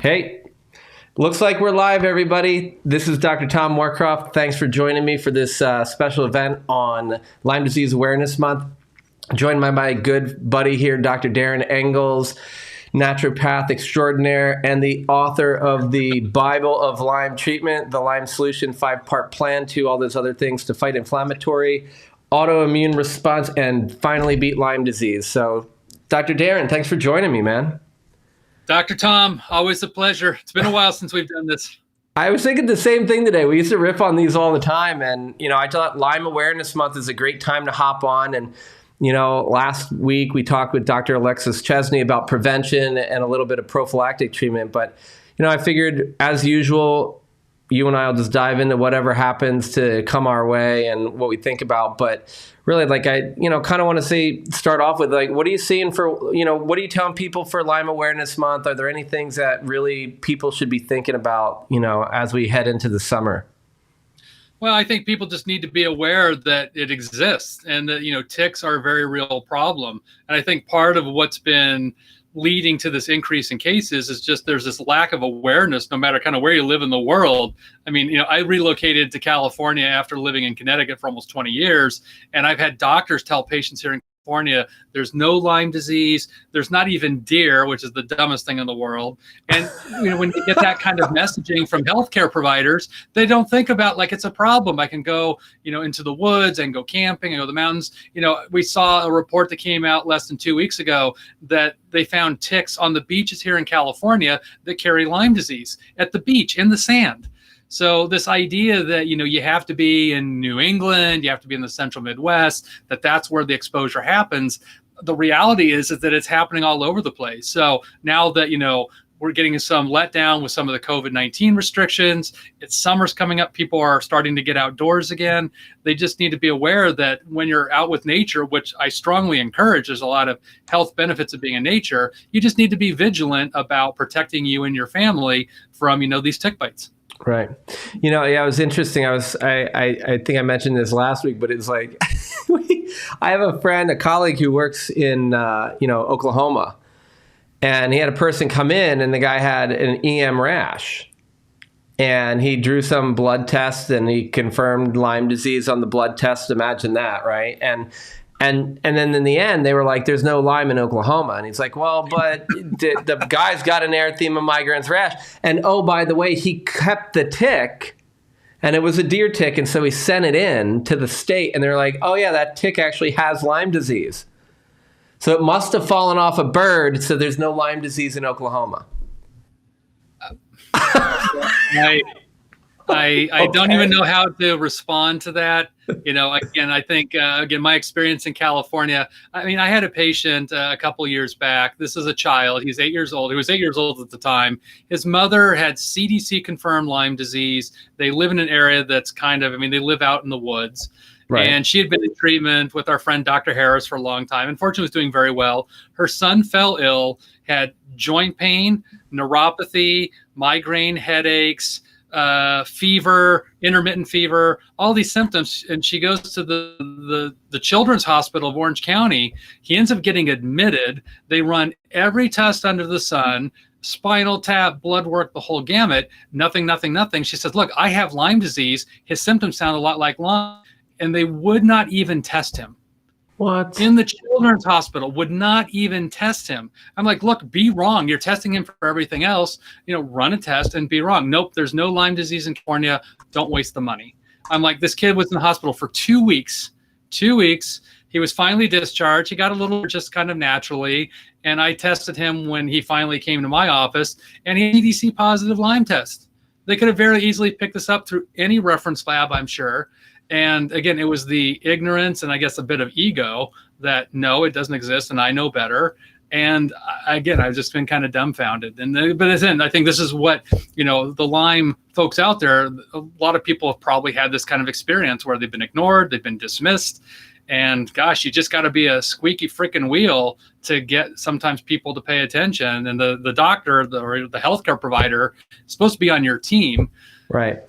Hey, looks like we're live, everybody. This is Dr. Tom Moorcroft. Thanks for joining me for this special event on Lyme Disease Awareness Month. I'm joined by my good buddy here, Dr. Darin Ingles, naturopath extraordinaire and the author of the Bible of Lyme Treatment, the Lyme Solution 5-part plan to all those other things to fight inflammatory, autoimmune response, and finally beat Lyme disease. So, Dr. Darin, thanks for joining me, man. Dr. Tom, always a pleasure. It's been a while since we've done this. I was thinking the same thing today. We used to riff on these all the time. And, I thought Lyme Awareness Month is a great time to hop on. And, last week we talked with Dr. Alexis Chesney about prevention and a little bit of prophylactic treatment. But, I figured, as usual, you and I will just dive into whatever happens to come our way and what we think about. But really, I kind of want to start off with, what are you seeing for, what are you telling people for Lyme Awareness Month? Are there any things that really people should be thinking about, as we head into the summer? Well, I think people just need to be aware that it exists and that, ticks are a very real problem. And I think part of what's been leading to this increase in cases is just there's this lack of awareness no matter kind of where you live in the world. I mean, I relocated to California after living in Connecticut for almost 20 years, and I've had doctors tell patients here in California there's no Lyme disease, there's not even deer, which is the dumbest thing in the world. And when you get that kind of messaging from healthcare providers, they don't think about it's a problem. I can go into the woods and go camping and go to the mountains. We saw a report that came out less than 2 weeks ago that they found ticks on the beaches here in California that carry Lyme disease at the beach in the sand. So this idea that, you have to be in New England, you have to be in the central Midwest, that's where the exposure happens. The reality is that it's happening all over the place. So now that, we're getting some letdown with some of the COVID-19 restrictions, summer's coming up, people are starting to get outdoors again. They just need to be aware that when you're out with nature, which I strongly encourage, there's a lot of health benefits of being in nature, you just need to be vigilant about protecting you and your family from, these tick bites. Right. It was interesting. I think I mentioned this last week, but it's I have a friend, a colleague who works in, Oklahoma, and he had a person come in and the guy had an EM rash, and he drew some blood tests and he confirmed Lyme disease on the blood test. Imagine that. Right. And then in the end, they were like, there's no Lyme in Oklahoma. And he's like, well, but the guy's got an erythema migrans rash. And oh, by the way, he kept the tick, and it was a deer tick. And so he sent it in to the state, and they're like, oh, yeah, that tick actually has Lyme disease. So it must have fallen off a bird, so there's no Lyme disease in Oklahoma. I don't even know how to respond to that. Again, I think, my experience in California, I had a patient a couple years back. This is a child. He's 8 years old. He was 8 years old at the time. His mother had CDC confirmed Lyme disease. They live in an area that's they live out in the woods. Right. And she had been in treatment with our friend Dr. Harris for a long time. Unfortunately, was doing very well. Her son fell ill, had joint pain, neuropathy, migraine headaches, fever, intermittent fever, all these symptoms. And she goes to the Children's Hospital of Orange County. He ends up getting admitted. They run every test under the sun, spinal tap, blood work, the whole gamut. Nothing. She says, look, I have Lyme disease. His symptoms sound a lot like Lyme. And they would not even test him. What? In the Children's Hospital, would not even test him. I'm like, look, be wrong. You're testing him for everything else. Run a test and be wrong. Nope, there's no Lyme disease in California. Don't waste the money. I'm like, this kid was in the hospital for 2 weeks. 2 weeks. He was finally discharged. He got a little just kind of naturally. And I tested him when he finally came to my office, and he had EDC positive Lyme test. They could have very easily picked this up through any reference lab, I'm sure. And again, it was the ignorance and I guess a bit of ego that no, it doesn't exist and I know better. And again, I've just been kind of dumbfounded. But I think this is what, the Lyme folks out there, a lot of people have probably had this kind of experience where they've been ignored, they've been dismissed. And gosh, you just got to be a squeaky freaking wheel to get sometimes people to pay attention. And the doctor or the healthcare provider is supposed to be on your team. Right.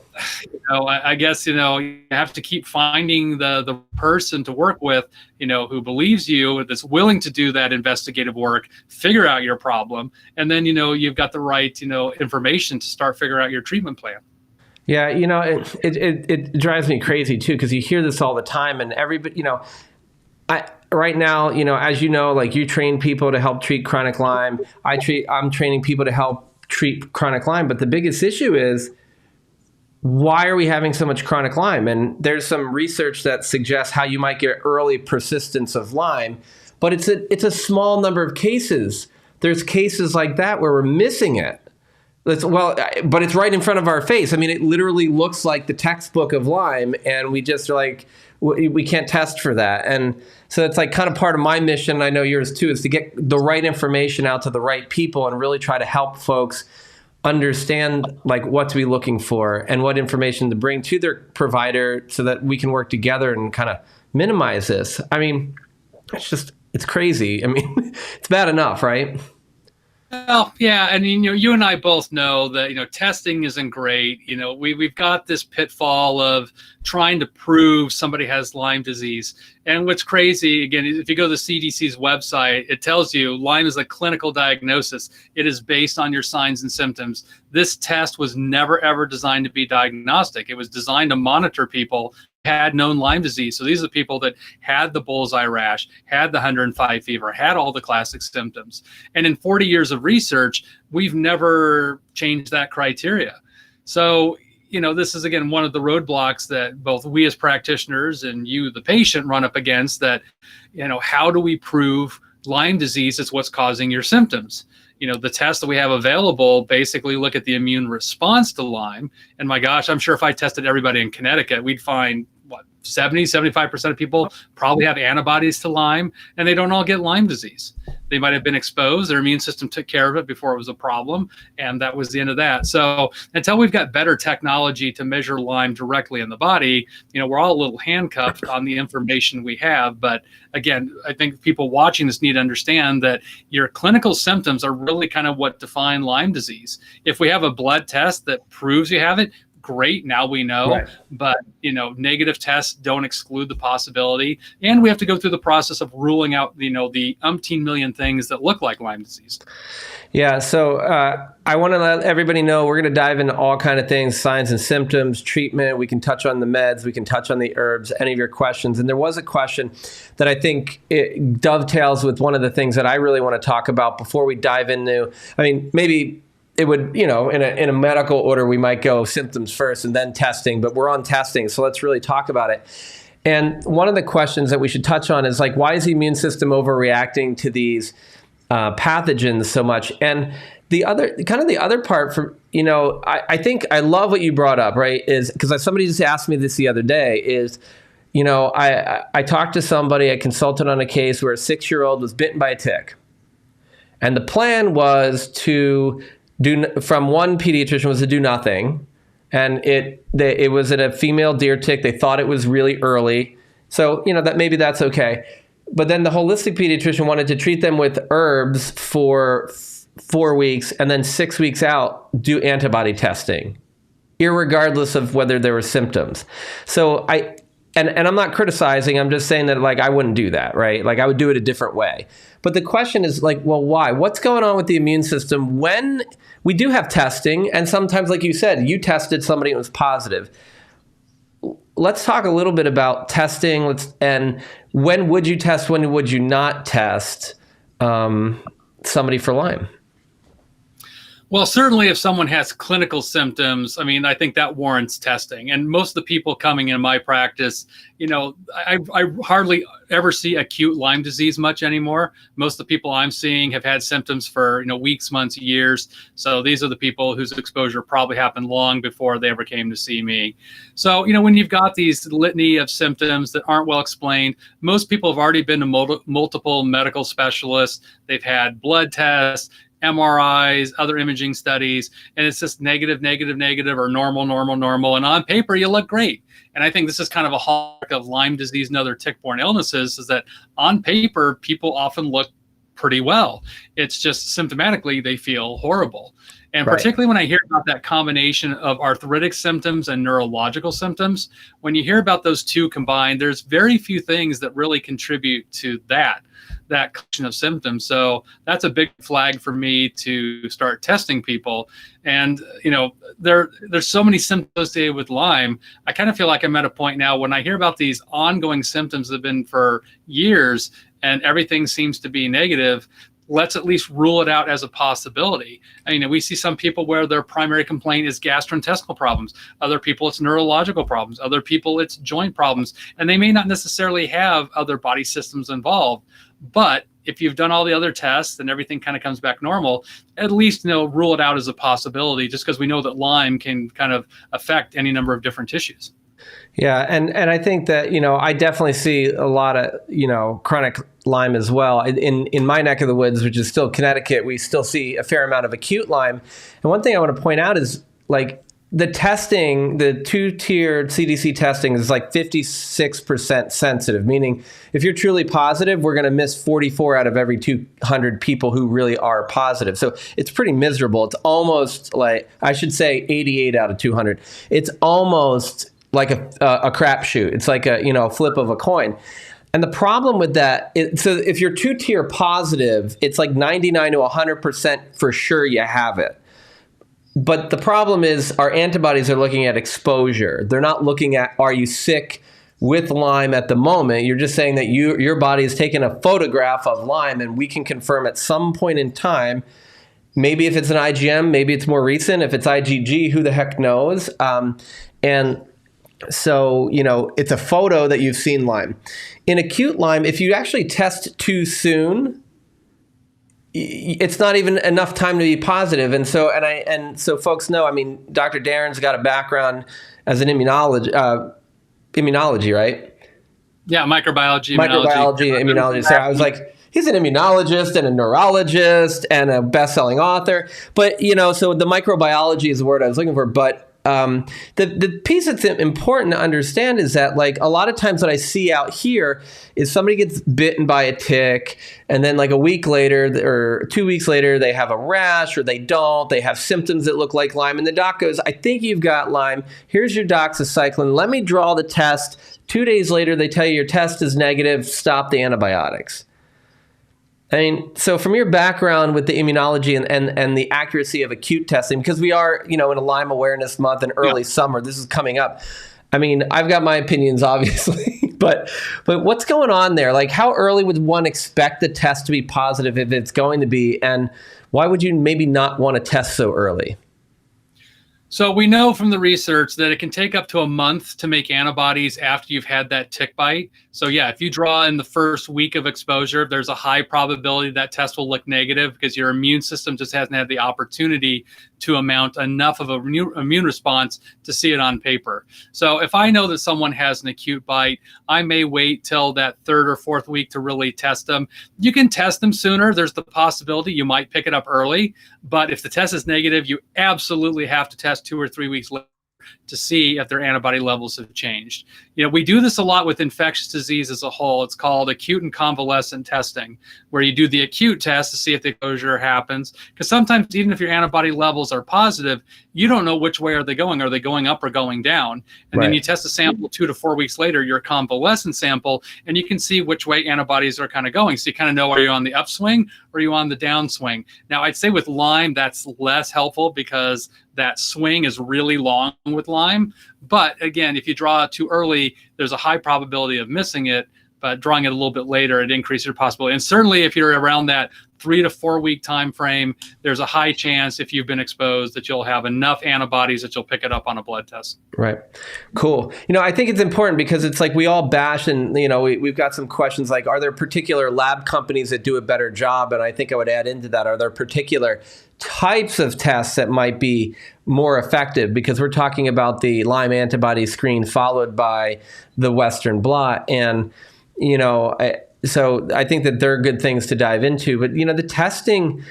I guess, you have to keep finding the person to work with, who believes you, that's willing to do that investigative work, figure out your problem, and then, you've got the right, information to start figuring out your treatment plan. Yeah, it drives me crazy too, because you hear this all the time, and everybody, right now, as you know, like you train people to help treat chronic Lyme. I'm training people to help treat chronic Lyme, but the biggest issue is, why are we having so much chronic Lyme? And there's some research that suggests how you might get early persistence of Lyme, but it's a small number of cases. There's cases like that where we're missing it. But it's right in front of our face. I mean, it literally looks like the textbook of Lyme, and we just are like, we can't test for that. And so it's like kind of part of my mission, I know yours too, is to get the right information out to the right people and really try to help folks understand like what to be looking for and what information to bring to their provider so that we can work together and kind of minimize this. I mean, it's crazy. I mean, it's bad enough, right? Well, yeah, and you and I both know that testing isn't great. We've got this pitfall of trying to prove somebody has Lyme disease. And what's crazy, again, if you go to the CDC's website, it tells you Lyme is a clinical diagnosis. It is based on your signs and symptoms. This test was never ever designed to be diagnostic. It was designed to monitor people had known Lyme disease. So these are the people that had the bullseye rash, had the 105 fever, had all the classic symptoms. And in 40 years of research, we've never changed that criteria. So, this is, again, one of the roadblocks that both we as practitioners and you, the patient, run up against, that, how do we prove Lyme disease is what's causing your symptoms? The tests that we have available basically look at the immune response to Lyme. And my gosh, I'm sure if I tested everybody in Connecticut, we'd find 75% of people probably have antibodies to Lyme, and they don't all get Lyme disease. They might have been exposed. Their immune system took care of it before it was a problem, and that was the end of that. So until we've got better technology to measure Lyme directly in the body, we're all a little handcuffed on the information we have. But again, I think people watching this need to understand that your clinical symptoms are really kind of what define Lyme disease. If we have a blood test that proves you have it, great, now we know. Right. But negative tests don't exclude the possibility, and we have to go through the process of ruling out the umpteen million things that look like Lyme disease. Yeah, so I want to let everybody know we're going to dive into all kind of things: signs and symptoms, treatment. We can touch on the meds, we can touch on the herbs, any of your questions. And there was a question that I think it dovetails with one of the things that I really want to talk about before we dive into, I mean, maybe it would, in a medical order, we might go symptoms first and then testing, but we're on testing, so let's really talk about it. And one of the questions that we should touch on is like, why is the immune system overreacting to these pathogens so much? And the other part for, I think I love what you brought up, right? Is because somebody just asked me this the other day is, I talked to somebody, I consulted on a case where a 6-year-old was bitten by a tick. And the plan was from one pediatrician was to do nothing. And it was at a female deer tick. They thought it was really early. So, that maybe that's okay. But then the holistic pediatrician wanted to treat them with herbs for 4 weeks, and then 6 weeks out, do antibody testing, irregardless of whether there were symptoms. So and I'm not criticizing, I'm just saying that like I wouldn't do that, right? Like I would do it a different way. But the question is like, well, why? What's going on with the immune system when we do have testing? And sometimes, like you said, you tested somebody and it was positive. Let's talk a little bit about testing. And when would you test? When would you not test somebody for Lyme? Well, certainly if someone has clinical symptoms, I mean, I think that warrants testing. And most of the people coming in my practice, I hardly ever see acute Lyme disease much anymore. Most of the people I'm seeing have had symptoms for, weeks, months, years. So these are the people whose exposure probably happened long before they ever came to see me. So, when you've got these litany of symptoms that aren't well explained, most people have already been to multiple medical specialists. They've had blood tests, MRIs, other imaging studies, and it's just negative, or normal. And on paper, you look great. And I think this is kind of a hallmark of Lyme disease and other tick-borne illnesses, is that on paper, people often look pretty well. It's just symptomatically they feel horrible. And Right. particularly when I hear about that combination of arthritic symptoms and neurological symptoms, when you hear about those two combined, there's very few things that really contribute to that collection of symptoms. So that's a big flag for me to start testing people. And, there's so many symptoms associated with Lyme. I kind of feel like I'm at a point now when I hear about these ongoing symptoms that have been for years and everything seems to be negative, let's at least rule it out as a possibility. We see some people where their primary complaint is gastrointestinal problems. Other people, it's neurological problems. Other people, it's joint problems. And they may not necessarily have other body systems involved. But if you've done all the other tests and everything kind of comes back normal, at least rule it out as a possibility, just because we know that Lyme can kind of affect any number of different tissues. Yeah, and I think that, I definitely see a lot of, chronic Lyme as well. In my neck of the woods, which is still Connecticut, we still see a fair amount of acute Lyme. And one thing I want to point out is, like, the testing, the two-tiered CDC testing is like 56% sensitive, meaning if you're truly positive, we're going to miss 44 out of every 200 people who really are positive. So it's pretty miserable. It's almost like, I should say 88 out of 200. It's almost like a crapshoot. It's like a flip of a coin. And the problem with that, so if you're two-tier positive, it's like 99 to 100% for sure you have it. But the problem is our antibodies are looking at exposure. They're not looking at, are you sick with Lyme at the moment? You're just saying that your body has taken a photograph of Lyme, and we can confirm at some point in time, maybe if it's an IgM, maybe it's more recent. If it's IgG, who the heck knows? And so, it's a photo that you've seen Lyme. In acute Lyme, if you actually test too soon, it's not even enough time to be positive. And so folks know, Dr. Darin's got a background as an immunology, right? Yeah, microbiology, immunology. So I was like, he's an immunologist and a neurologist and a best-selling author. But, so the microbiology is the word I was looking for. But the piece that's important to understand is that, like, a lot of times what I see out here is somebody gets bitten by a tick, and then like a week later or 2 weeks later, they have a rash, or they don't. They have symptoms that look like Lyme, and the doc goes, "I think you've got Lyme. Here's your doxycycline. Let me draw the test." 2 days later, they tell you your test is negative. Stop the antibiotics. So from your background with the immunology and the accuracy of acute testing, because we are, in a Lyme Awareness Month and early summer, this is coming up. I've got my opinions, obviously, but what's going on there? Like, how early would one expect the test to be positive if it's going to be? And why would you maybe not want to test so early? So we know from the research that it can take up to a month to make antibodies after you've had that tick bite. So yeah, if you draw in the first week of exposure, there's a high probability that test will look negative because your immune system just hasn't had the opportunity to mount enough of an immune response to see it on paper. So if I know that someone has an acute bite, I may wait till that third or fourth week to really test them. You can test them sooner. There's the possibility you might pick it up early, but if the test is negative, you absolutely have to test 2 or 3 weeks later to see if their antibody levels have changed. We do this a lot with infectious disease as a whole. It's called acute and convalescent testing, where you do the acute test to see if the exposure happens. Because sometimes even if your antibody levels are positive, you don't know which way are they going. Are they going up or going down? And then you test a sample 2 to 4 weeks later, your convalescent sample, and you can see which way antibodies are kind of going. So you kind of know, are you on the upswing or are you on the downswing? Now, I'd say with Lyme, that's less helpful because that swing is really long with Lyme. But again, if you draw too early, there's a high probability of missing it. But drawing it a little bit later, it increases your possibility. And certainly if you're around that 3 to 4 week time frame, there's a high chance if you've been exposed that you'll have enough antibodies that you'll pick it up on a blood test. Right. Cool. I think it's important because it's like we all bash and, we've got some questions like, are there particular lab companies that do a better job? And I think I would add into that, are there particular types of tests that might be more effective? Because we're talking about the Lyme antibody screen followed by the Western blot. And, so I think that there are good things to dive into. But, the testing,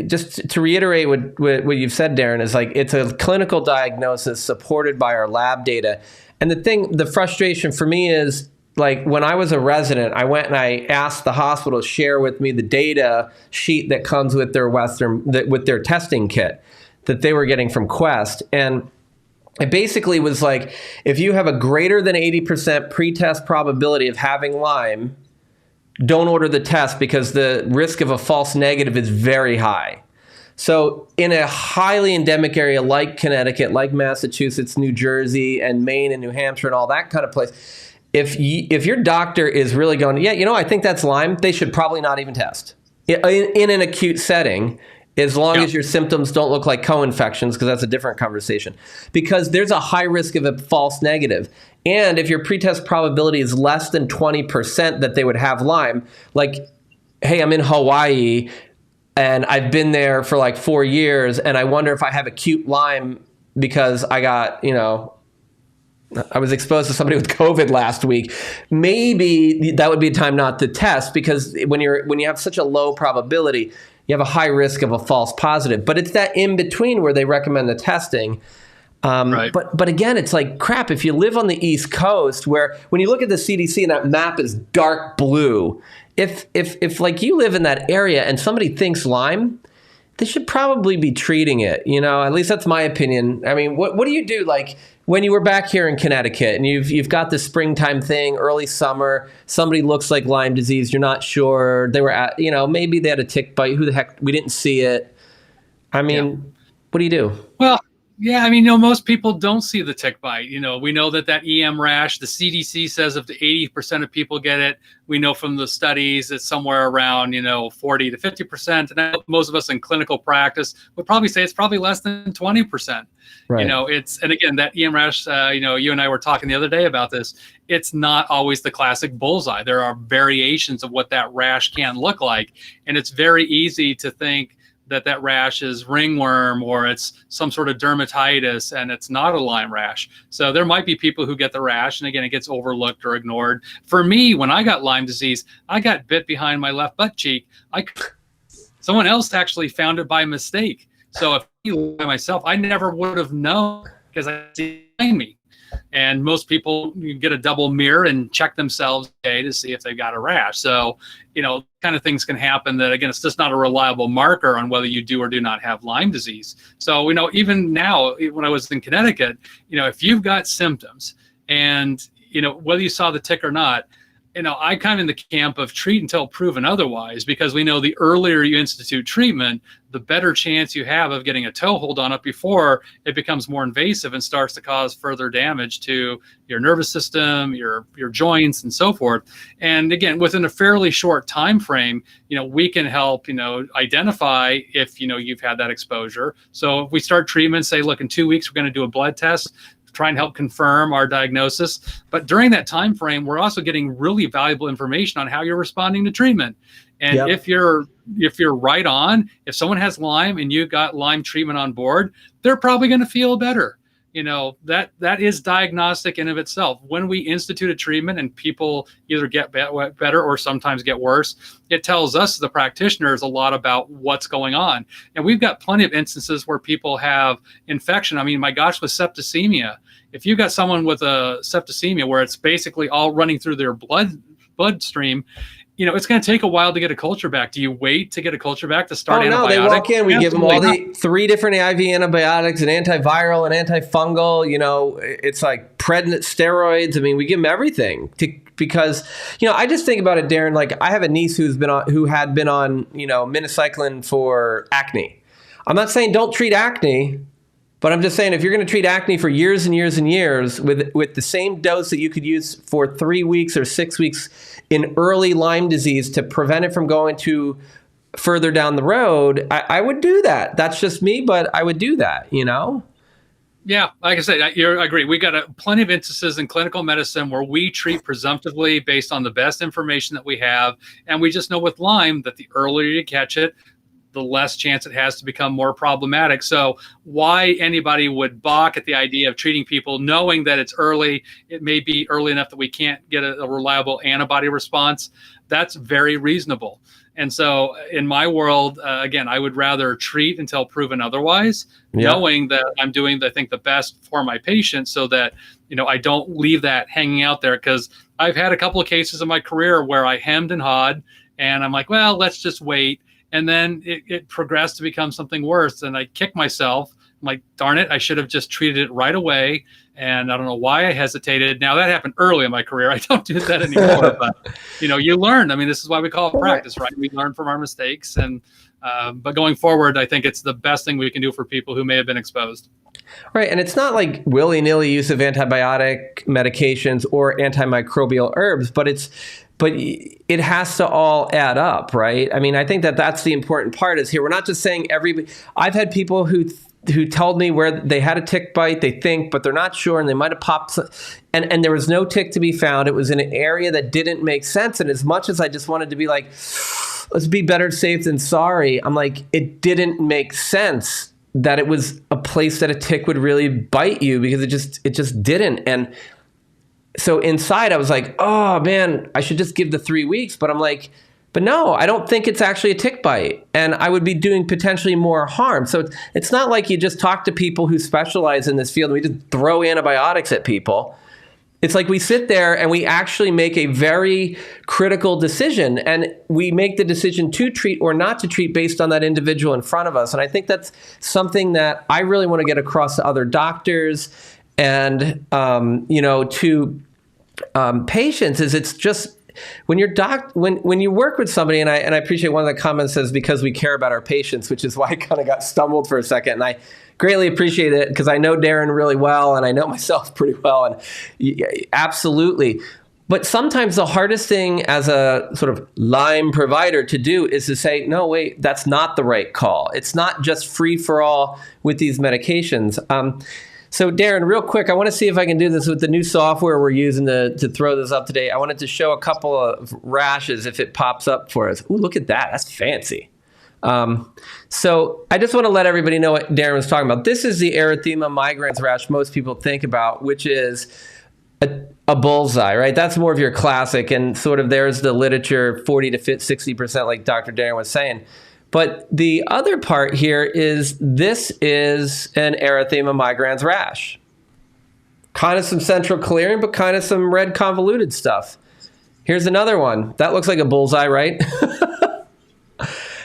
just to reiterate what you've said, Darin, is like it's a clinical diagnosis supported by our lab data. And the frustration for me is like when I was a resident, I went and I asked the hospital to share with me the data sheet that comes with with their testing kit that they were getting from Quest. And it basically was like, if you have a greater than 80% pretest probability of having Lyme, don't order the test because the risk of a false negative is very high. So in a highly endemic area like Connecticut, like Massachusetts, New Jersey, and Maine and New Hampshire and all that kind of place, if your doctor is really going, yeah, I think that's Lyme, they should probably not even test in an acute setting, as long as your symptoms don't look like co-infections, because that's a different conversation. Because there's a high risk of a false negative. And if your pretest probability is less than 20% that they would have Lyme, like, hey, I'm in Hawaii, and I've been there for like 4 years, and I wonder if I have acute Lyme because I got, I was exposed to somebody with COVID last week. Maybe that would be a time not to test, because when you have such a low probability, you have a high risk of a false positive. But it's that in between where they recommend the testing. Right. But again, it's like crap. If you live on the East Coast, where when you look at the CDC and that map is dark blue, if like you live in that area and somebody thinks Lyme, they should probably be treating it. At least that's my opinion. I mean, what do you do? Like when you were back here in Connecticut and you've got the springtime thing, early summer, somebody looks like Lyme disease. You're not sure. They were at, maybe they had a tick bite. Who the heck? We didn't see it. I mean, what do you do? Well, yeah, I mean, most people don't see the tick bite. We know that EM rash, the CDC says up to 80% of people get it. We know from the studies it's somewhere around, 40 to 50%. And most of us in clinical practice would probably say it's probably less than 20%. Right. And again, that EM rash, you and I were talking the other day about this. It's not always the classic bullseye. There are variations of what that rash can look like. And it's very easy to think that rash is ringworm or it's some sort of dermatitis and it's not a Lyme rash. So there might be people who get the rash, and again, it gets overlooked or ignored. For me, when I got Lyme disease, I got bit behind my left butt cheek. Someone else actually found it by mistake. So if by myself, I never would have known because I see behind me. And most people, you get a double mirror and check themselves to see if they've got a rash. So, kind of things can happen that, again, it's just not a reliable marker on whether you do or do not have Lyme disease. So, even now, when I was in Connecticut, if you've got symptoms and, whether you saw the tick or not, I kind of in the camp of treat until proven otherwise, because we know the earlier you institute treatment, the better chance you have of getting a toehold on it before it becomes more invasive and starts to cause further damage to your nervous system, your joints, and so forth. And again, within a fairly short time frame, we can help, identify if, you've had that exposure. So if we start treatment, say, look, in 2 weeks, we're going to do a blood test, try and help confirm our diagnosis. But during that time frame, we're also getting really valuable information on how you're responding to treatment. And if you're right on, if someone has Lyme and you got Lyme treatment on board, they're probably going to feel better. That is diagnostic in of itself. When we institute a treatment and people either get better or sometimes get worse, it tells us, the practitioners, a lot about what's going on. And we've got plenty of instances where people have infection. I mean, my gosh, with septicemia, if you've got someone with a septicemia where it's basically all running through their bloodstream, it's going to take a while to get a culture back. Do you wait to get a culture back to start antibiotics? No, they walk in. We give them all the 3 different IV antibiotics, an antiviral, an antifungal. It's like prednisone, steroids. I mean, we give them everything because I just think about it, Darin. Like I have a niece who had been on minocycline for acne. I'm not saying don't treat acne. But I'm just saying, if you're going to treat acne for years and years and years with the same dose that you could use for 3 weeks or 6 weeks in early Lyme disease to prevent it from going to further down the road, I would do that. That's just me, but I would do that, Yeah, like I said, I agree. We got plenty of instances in clinical medicine where we treat presumptively based on the best information that we have. And we just know with Lyme that the earlier you catch it, the less chance it has to become more problematic. So why anybody would balk at the idea of treating people knowing that it's early, it may be early enough that we can't get a reliable antibody response, that's very reasonable. And so in my world, again, I would rather treat until proven otherwise, knowing that I'm doing, I think, the best for my patient, so that, I don't leave that hanging out there. Because I've had a couple of cases in my career where I hemmed and hawed, and I'm like, well, let's just wait. And then it progressed to become something worse. And I kick myself. I'm like, darn it, I should have just treated it right away. And I don't know why I hesitated. Now, that happened early in my career. I don't do that anymore. But, you learn. I mean, this is why we call it practice, right? We learn from our mistakes. And but going forward, I think it's the best thing we can do for people who may have been exposed. Right. And it's not like willy-nilly use of antibiotic medications or antimicrobial herbs, but it has to all add up, right? I mean, I think that's the important part is here. We're not just saying I've had people who told me where they had a tick bite, they think, but they're not sure, and they might have popped, and there was no tick to be found. It was in an area that didn't make sense. And as much as I just wanted to be like, let's be better safe than sorry, I'm like, it didn't make sense that it was a place that a tick would really bite you, because it just didn't. And so inside I was like, oh man, I should just give the 3 weeks. But I'm like, but no, I don't think it's actually a tick bite, and I would be doing potentially more harm. So it's not like you just talk to people who specialize in this field and we just throw antibiotics at people. It's like we sit there and we actually make a very critical decision, and we make the decision to treat or not to treat based on that individual in front of us. And I think that's something that I really want to get across to other doctors and to patients. Is it's just when you work with somebody, and I appreciate one of the comments says, because we care about our patients, which is why I kind of got stumbled for a second. And I greatly appreciate it, because I know Darin really well, and I know myself pretty well, and absolutely. But sometimes the hardest thing as a sort of Lyme provider to do is to say, no, wait, that's not the right call. It's not just free for all with these medications. So Darin, real quick, I want to see if I can do this with the new software we're using to throw this up today. I wanted to show a couple of rashes if it pops up for us. Ooh, look at that. That's fancy. So I just want to let everybody know what Darin was talking about. This is the erythema migrans rash most people think about, which is a bullseye, right? That's more of your classic, and sort of there's the literature, 40 to 60%, like Dr. Darin was saying. But the other part here is this is an erythema migrans rash. Kind of some central clearing, but kind of some red convoluted stuff. Here's another one. That looks like a bullseye, right?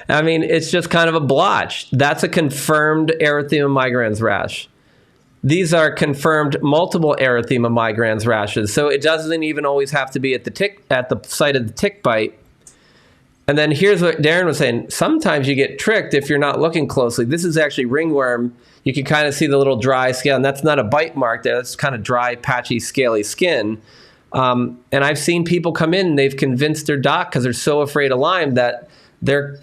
I mean, it's just kind of a blotch. That's a confirmed erythema migrans rash. These are confirmed multiple erythema migrans rashes. So it doesn't even always have to be at the site of the tick bite. And then here's what Darin was saying. Sometimes you get tricked if you're not looking closely. This is actually ringworm. You can kind of see the little dry scale, and that's not a bite mark there. That's kind of dry, patchy, scaly skin. And I've seen people come in and they've convinced their doc, because they're so afraid of Lyme, that their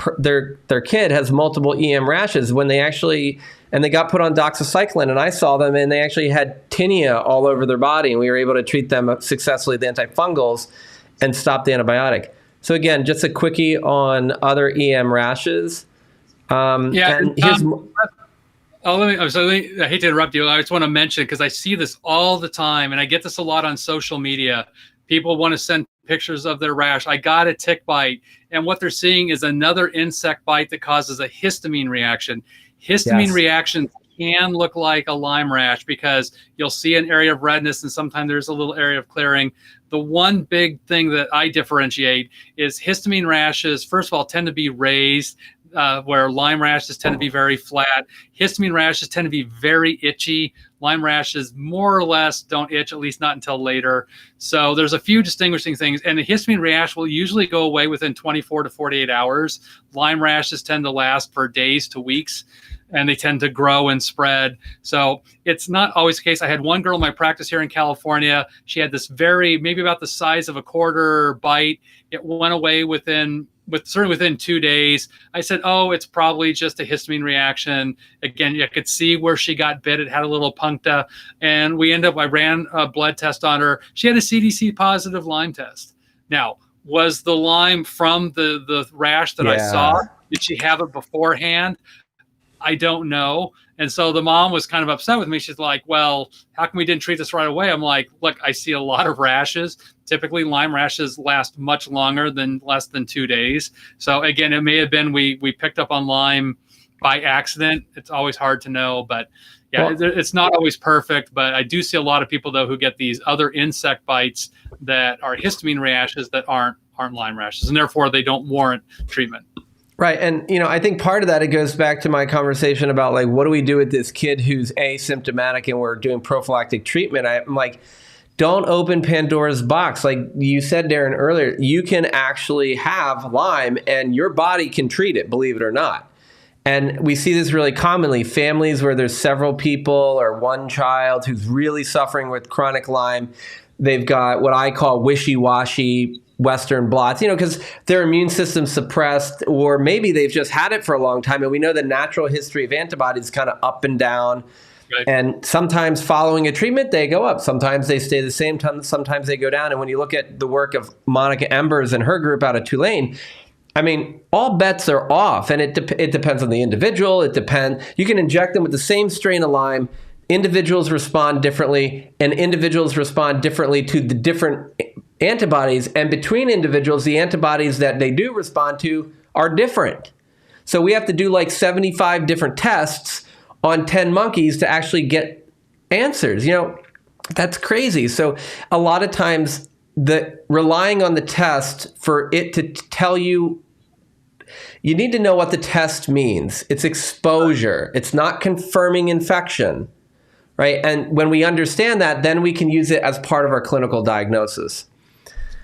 kid has multiple EM rashes when they got put on doxycycline, and I saw them and they actually had tinea all over their body, and we were able to treat them successfully with antifungals and stop the antibiotic. So again, just a quickie on other EM rashes. I hate to interrupt you. I just want to mention, because I see this all the time, and I get this a lot on social media. People want to send pictures of their rash. I got a tick bite, and what they're seeing is another insect bite that causes a histamine reaction. Histamine reactions can look like a Lyme rash, because you'll see an area of redness and sometimes there's a little area of clearing. The one big thing that I differentiate is histamine rashes, first of all, tend to be raised, where Lyme rashes tend to be very flat. Histamine rashes tend to be very itchy. Lyme rashes more or less don't itch, at least not until later. So there's a few distinguishing things. And the histamine rash will usually go away within 24 to 48 hours. Lyme rashes tend to last for days to weeks, and they tend to grow and spread. So it's not always the case. I had one girl in my practice here in California. She had this maybe about the size of a quarter bite. It went away certainly within 2 days. I said, oh, it's probably just a histamine reaction. Again, you could see where she got bit. It had a little puncta. And I ran a blood test on her. She had a CDC positive Lyme test. Now, was the Lyme from the rash that I saw? Did she have it beforehand? I don't know. And so the mom was kind of upset with me. She's like, well, how come we didn't treat this right away? I'm like, look, I see a lot of rashes. Typically, Lyme rashes last much longer than less than 2 days. So again, it may have been we picked up on Lyme by accident. It's always hard to know, but yeah, well, it's not always perfect. But I do see a lot of people, though, who get these other insect bites that are histamine rashes that aren't Lyme rashes, and therefore they don't warrant treatment. Right. And, I think part of that, it goes back to my conversation about like, what do we do with this kid who's asymptomatic and we're doing prophylactic treatment? I'm like, don't open Pandora's box. Like you said, Darin, earlier, you can actually have Lyme and your body can treat it, believe it or not. And we see this really commonly, families where there's several people or one child who's really suffering with chronic Lyme. They've got what I call wishy-washy Western blots, because their immune system's suppressed, or maybe they've just had it for a long time. And we know the natural history of antibodies kind of up and down. Right. And sometimes following a treatment, they go up. Sometimes they stay the same. Sometimes they go down. And when you look at the work of Monica Embers and her group out of Tulane, I mean, all bets are off. And it depends on the individual. It depends. You can inject them with the same strain of Lyme. Individuals respond differently, and individuals respond differently to the different antibodies. And between individuals, the antibodies that they do respond to are different. So we have to do like 75 different tests on 10 monkeys to actually get answers. That's crazy. So a lot of times relying on the test for it to tell you, you need to know what the test means. It's exposure. It's not confirming infection. Right. And when we understand that, then we can use it as part of our clinical diagnosis.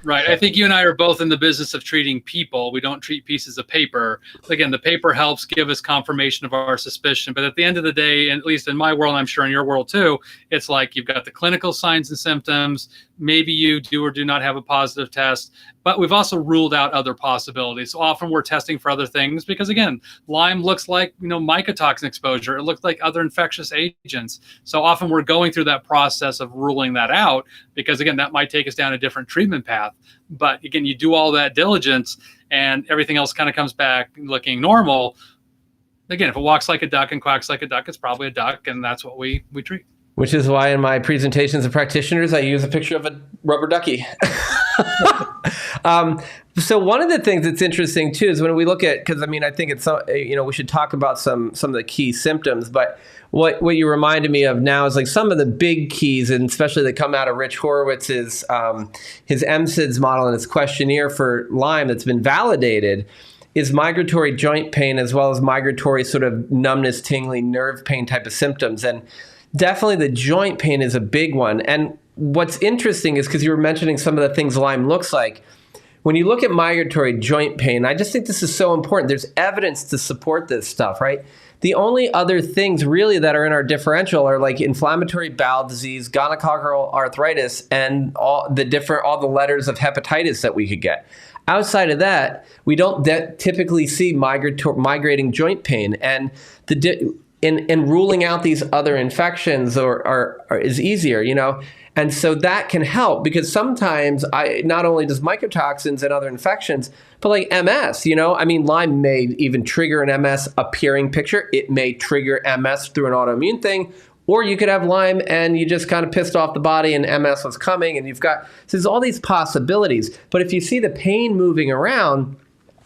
Right. I think you and I are both in the business of treating people. We don't treat pieces of paper. Again, the paper helps give us confirmation of our suspicion. But at the end of the day, and at least in my world, I'm sure in your world too, it's like you've got the clinical signs and symptoms. Maybe you do or do not have a positive test, but we've also ruled out other possibilities. So often we're testing for other things because, again, Lyme looks like, mycotoxin exposure. It looks like other infectious agents. So often we're going through that process of ruling that out because, again, that might take us down a different treatment path. But again, you do all that diligence and everything else kind of comes back looking normal. Again, if it walks like a duck and quacks like a duck, it's probably a duck, and that's what we treat. Which is why in my presentations of practitioners, I use a picture of a rubber ducky. So one of the things that's interesting too is when we look at, because I think it's we should talk about some of the key symptoms. But what you reminded me of now is like some of the big keys, and especially that come out of Rich Horowitz's his MSIDS model and his questionnaire for Lyme that's been validated, is migratory joint pain as well as migratory sort of numbness, tingling, nerve pain type of symptoms. And definitely the joint pain is a big one. And what's interesting is because you were mentioning some of the things Lyme looks like. When you look at migratory joint pain, I just think this is so important. There's evidence to support this stuff, right? The only other things really that are in our differential are like inflammatory bowel disease, gonococcal arthritis, and all the letters of hepatitis that we could get. Outside of that, we don't typically see migrating joint pain. And in ruling out these other infections is easier, And so that can help because sometimes not only does mycotoxins and other infections, but like MS, Lyme may even trigger an MS appearing picture. It may trigger MS through an autoimmune thing, or you could have Lyme and you just kind of pissed off the body and MS was coming and so there's all these possibilities. But if you see the pain moving around,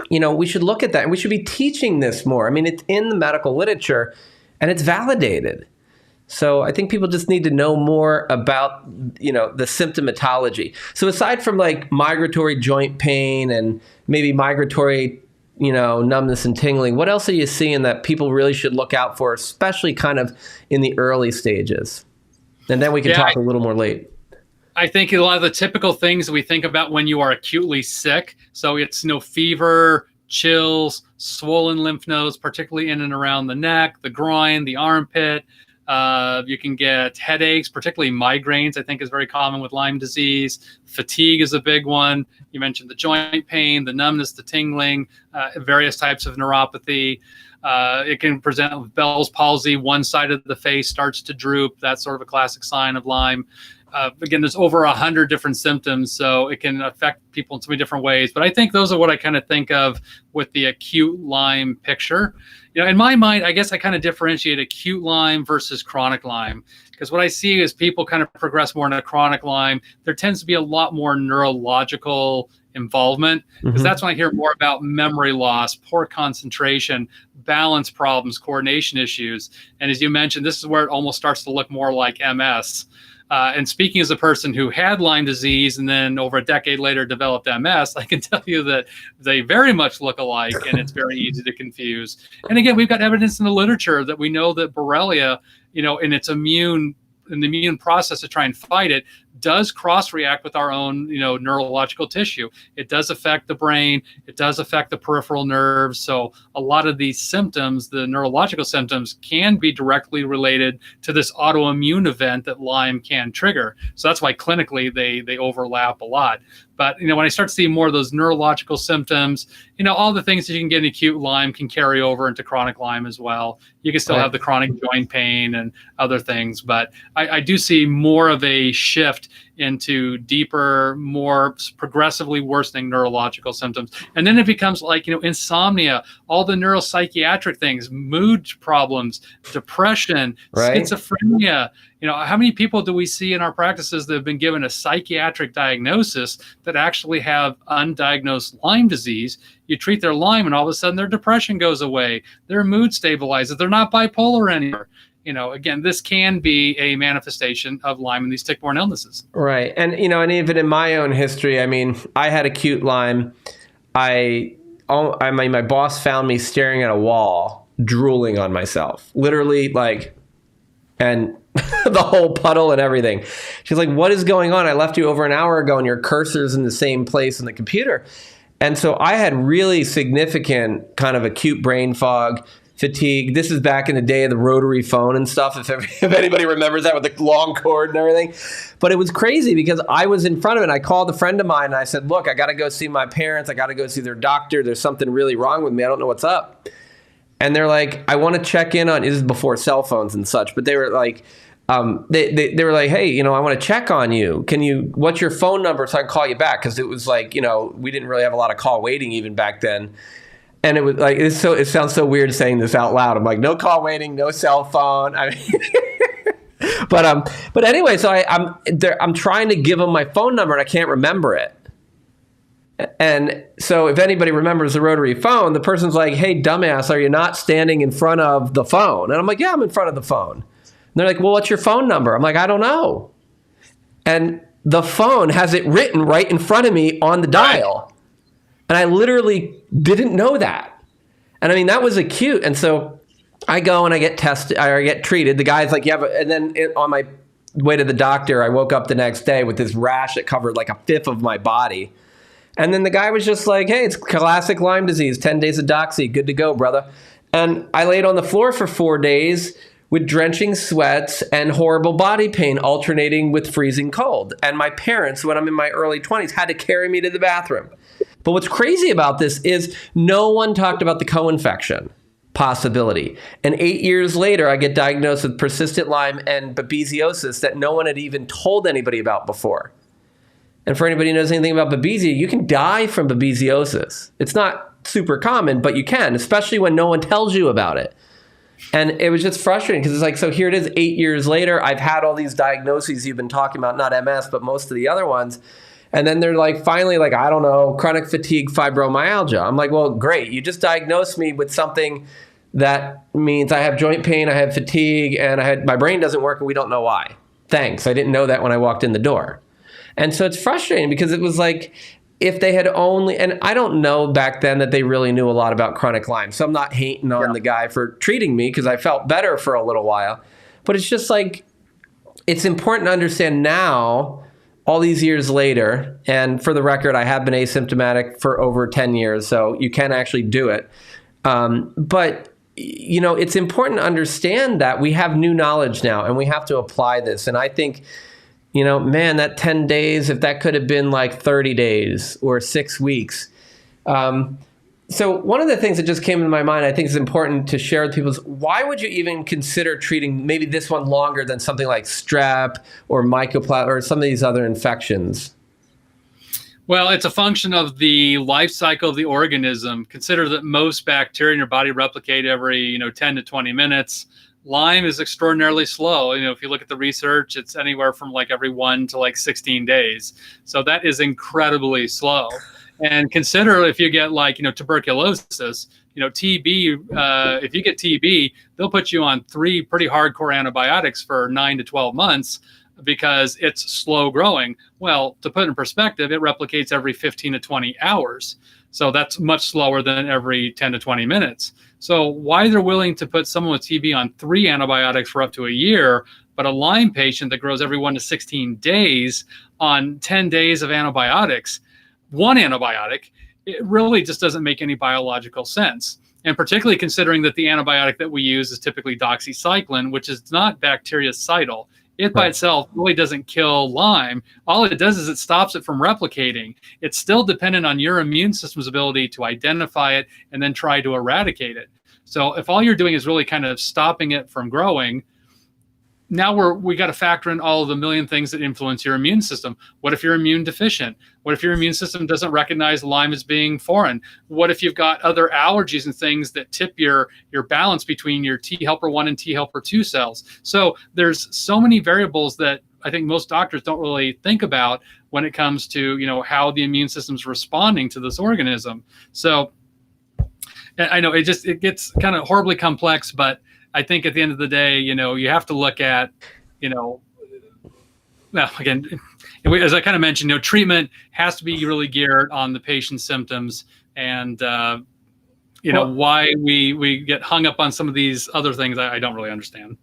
we should look at that and we should be teaching this more. It's in the medical literature and it's validated. So I think people just need to know more about, the symptomatology. So aside from like migratory joint pain and maybe migratory, numbness and tingling, what else are you seeing that people really should look out for, especially kind of in the early stages? And then we can talk a little more late. I think a lot of the typical things we think about when you are acutely sick. So it's fever, chills, swollen lymph nodes, particularly in and around the neck, the groin, the armpit. You can get headaches, particularly migraines, I think is very common with Lyme disease. Fatigue is a big one. You mentioned the joint pain, the numbness, the tingling, various types of neuropathy. It can present with Bell's palsy. One side of the face starts to droop. That's sort of a classic sign of Lyme. again, there's over 100 different symptoms, so it can affect people in so many different ways. But I think those are what I kind of think of with the acute Lyme picture. In my mind, I guess I kind of differentiate acute Lyme versus chronic Lyme, because what I see is people kind of progress more into chronic Lyme. There tends to be a lot more neurological involvement, because that's when I hear more about memory loss, poor concentration, balance problems, coordination issues. And as you mentioned, this is where it almost starts to look more like MS. And speaking as a person who had Lyme disease and then over a decade later developed MS, I can tell you that they very much look alike, and it's very easy to confuse. And again, we've got evidence in the literature that we know that Borrelia, in its immune process to try and fight it, does cross-react with our own, neurological tissue. It does affect the brain. It does affect the peripheral nerves. So a lot of these symptoms, the neurological symptoms, can be directly related to this autoimmune event that Lyme can trigger. So that's why clinically they overlap a lot. But, when I start seeing more of those neurological symptoms, all the things that you can get in acute Lyme can carry over into chronic Lyme as well. You can still have the chronic joint pain and other things. But I do see more of a shift into deeper, more progressively worsening neurological symptoms. And then it becomes like, insomnia, all the neuropsychiatric things, mood problems, depression, schizophrenia. How many people do we see in our practices that have been given a psychiatric diagnosis that actually have undiagnosed Lyme disease? You treat their Lyme and all of a sudden their depression goes away, their mood stabilizes, they're not bipolar anymore. Again, this can be a manifestation of Lyme and these tick-borne illnesses. Right. And, and even in my own history, I had acute Lyme. My boss found me staring at a wall, drooling on myself, literally and the whole puddle and everything. She's like, what is going on? I left you over an hour ago and your cursor's in the same place in the computer. And so I had really significant kind of acute brain fog, fatigue. This is back in the day of the rotary phone and stuff, if anybody remembers that, with the long cord and everything. But it was crazy because I was in front of it. I called a friend of mine and I said, look, I got to go see my parents. I got to go see their doctor. There's something really wrong with me. I don't know what's up. And they're like, I want to check in on, this is before cell phones and such, but they were like, they were like, hey, I want to check on you. What's your phone number so I can call you back? Because it was like, we didn't really have a lot of call waiting even back then. And it was like, it sounds so weird saying this out loud. I'm like, no call waiting, no cell phone. But anyway, so I'm trying to give them my phone number and I can't remember it. And so if anybody remembers the rotary phone, the person's like, hey, dumbass, are you not standing in front of the phone? And I'm like, yeah, I'm in front of the phone. And they're like, well, what's your phone number? I'm like, I don't know. And the phone has it written right in front of me on the dial. And I literally didn't know that. And that was acute. And so I go and I get tested, I get treated. The guy's like, and then on my way to the doctor, I woke up the next day with this rash that covered like a fifth of my body. And then the guy was just like, hey, it's classic Lyme disease, 10 days of doxy, good to go, brother. And I laid on the floor for 4 days with drenching sweats and horrible body pain alternating with freezing cold. And my parents, when I'm in my early 20s, had to carry me to the bathroom. But what's crazy about this is no one talked about the co-infection possibility. And 8 years later, I get diagnosed with persistent Lyme and babesiosis that no one had even told anybody about before. And for anybody who knows anything about babesia, you can die from babesiosis. It's not super common, but you can, especially when no one tells you about it. And it was just frustrating because it's like, so here it is 8 years later. I've had all these diagnoses you've been talking about, not MS, but most of the other ones. And then they're like, finally, like, I don't know, chronic fatigue fibromyalgia. I'm like, well, great. You just diagnosed me with something that means I have joint pain, I have fatigue, and my brain doesn't work, and we don't know why. Thanks. I didn't know that when I walked in the door. And so it's frustrating because it was like, if they had only, and I don't know back then that they really knew a lot about chronic Lyme. So I'm not hating on the guy for treating me because I felt better for a little while. But it's just like, it's important to understand now, all these years later, and for the record, I have been asymptomatic for over 10 years, so you can actually do it. But, it's important to understand that we have new knowledge now and we have to apply this. And I think, man, that 10 days, if that could have been like 30 days or 6 weeks, So one of the things that just came into my mind, I think is important to share with people, is why would you even consider treating maybe this one longer than something like strep or mycoplasma or some of these other infections? Well, it's a function of the life cycle of the organism. Consider that most bacteria in your body replicate every 10 to 20 minutes. Lyme is extraordinarily slow. If you look at the research, it's anywhere from like every 1 to like 16 days. So that is incredibly slow. And consider if you get like, tuberculosis, TB, if you get TB, they'll put you on 3 pretty hardcore antibiotics for 9 to 12 months because it's slow growing. Well, to put in perspective, it replicates every 15 to 20 hours. So that's much slower than every 10 to 20 minutes. So why they're willing to put someone with TB on 3 antibiotics for up to a year, but a Lyme patient that grows every 1 to 16 days on 10 days of antibiotics, 1 antibiotic, it really just doesn't make any biological sense. And particularly considering that the antibiotic that we use is typically doxycycline, which is not bactericidal. It by itself really doesn't kill Lyme. All it does is it stops it from replicating. It's still dependent on your immune system's ability to identify it and then try to eradicate it. So if all you're doing is really kind of stopping it from growing, now we got to factor in all of the million things that influence your immune system. What if you're immune deficient? What if your immune system doesn't recognize Lyme as being foreign? What if you've got other allergies and things that tip your balance between your T helper 1 and T helper 2 cells? So there's so many variables that I think most doctors don't really think about when it comes to, how the immune system's responding to this organism. So I know it gets kind of horribly complex, but I think at the end of the day, you have to look at, well, again, as I kind of mentioned, treatment has to be really geared on the patient's symptoms and, why we get hung up on some of these other things I don't really understand.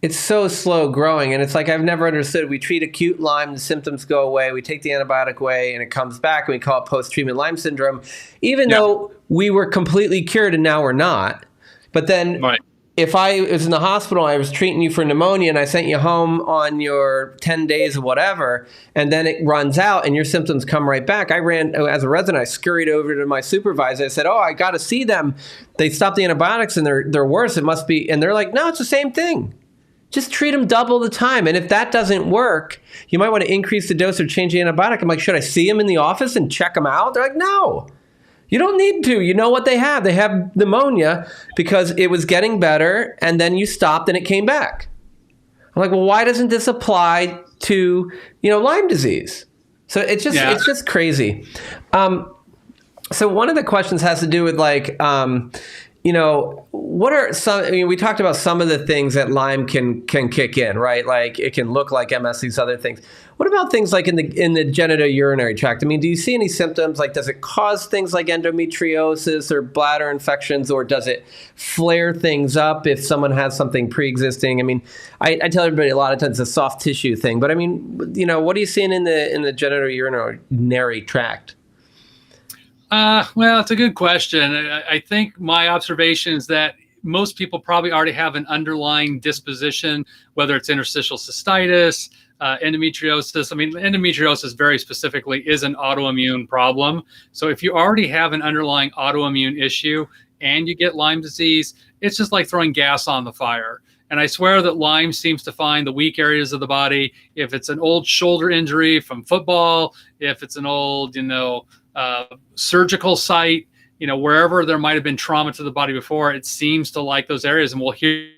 It's so slow growing, and it's like I've never understood. We treat acute Lyme, the symptoms go away, we take the antibiotic away, and it comes back, and we call it post-treatment Lyme syndrome, even though we were completely cured and now we're not. But then if I was in the hospital, I was treating you for pneumonia, and I sent you home on your 10 days of whatever, and then it runs out and your symptoms come right back. I ran, as a resident, I scurried over to my supervisor. I said, I got to see them. They stopped the antibiotics and they're worse. It must be. And they're like, no, it's the same thing. Just treat them double the time. And if that doesn't work, you might want to increase the dose or change the antibiotic. I'm like, should I see them in the office and check them out? They're like, no. You don't need to. You know what they have. They have pneumonia because it was getting better, and then you stopped and it came back. I'm like, well, why doesn't this apply to, Lyme disease? So it's just crazy. So one of the questions has to do with like, what are some, we talked about some of the things that Lyme can kick in, right? Like it can look like MS, these other things. What about things like in the genitourinary tract? Do you see any symptoms? Like, does it cause things like endometriosis or bladder infections, or does it flare things up if someone has something pre-existing? I tell everybody a lot of times it's a soft tissue thing, but what are you seeing in the genitourinary tract? Well, it's a good question. I think my observation is that most people probably already have an underlying disposition, whether it's interstitial cystitis, endometriosis. Endometriosis very specifically is an autoimmune problem. So if you already have an underlying autoimmune issue and you get Lyme disease, it's just like throwing gas on the fire. And I swear that Lyme seems to find the weak areas of the body. If it's an old shoulder injury from football, if it's an old, surgical site, wherever there might have been trauma to the body before, it seems to like those areas, and we'll hear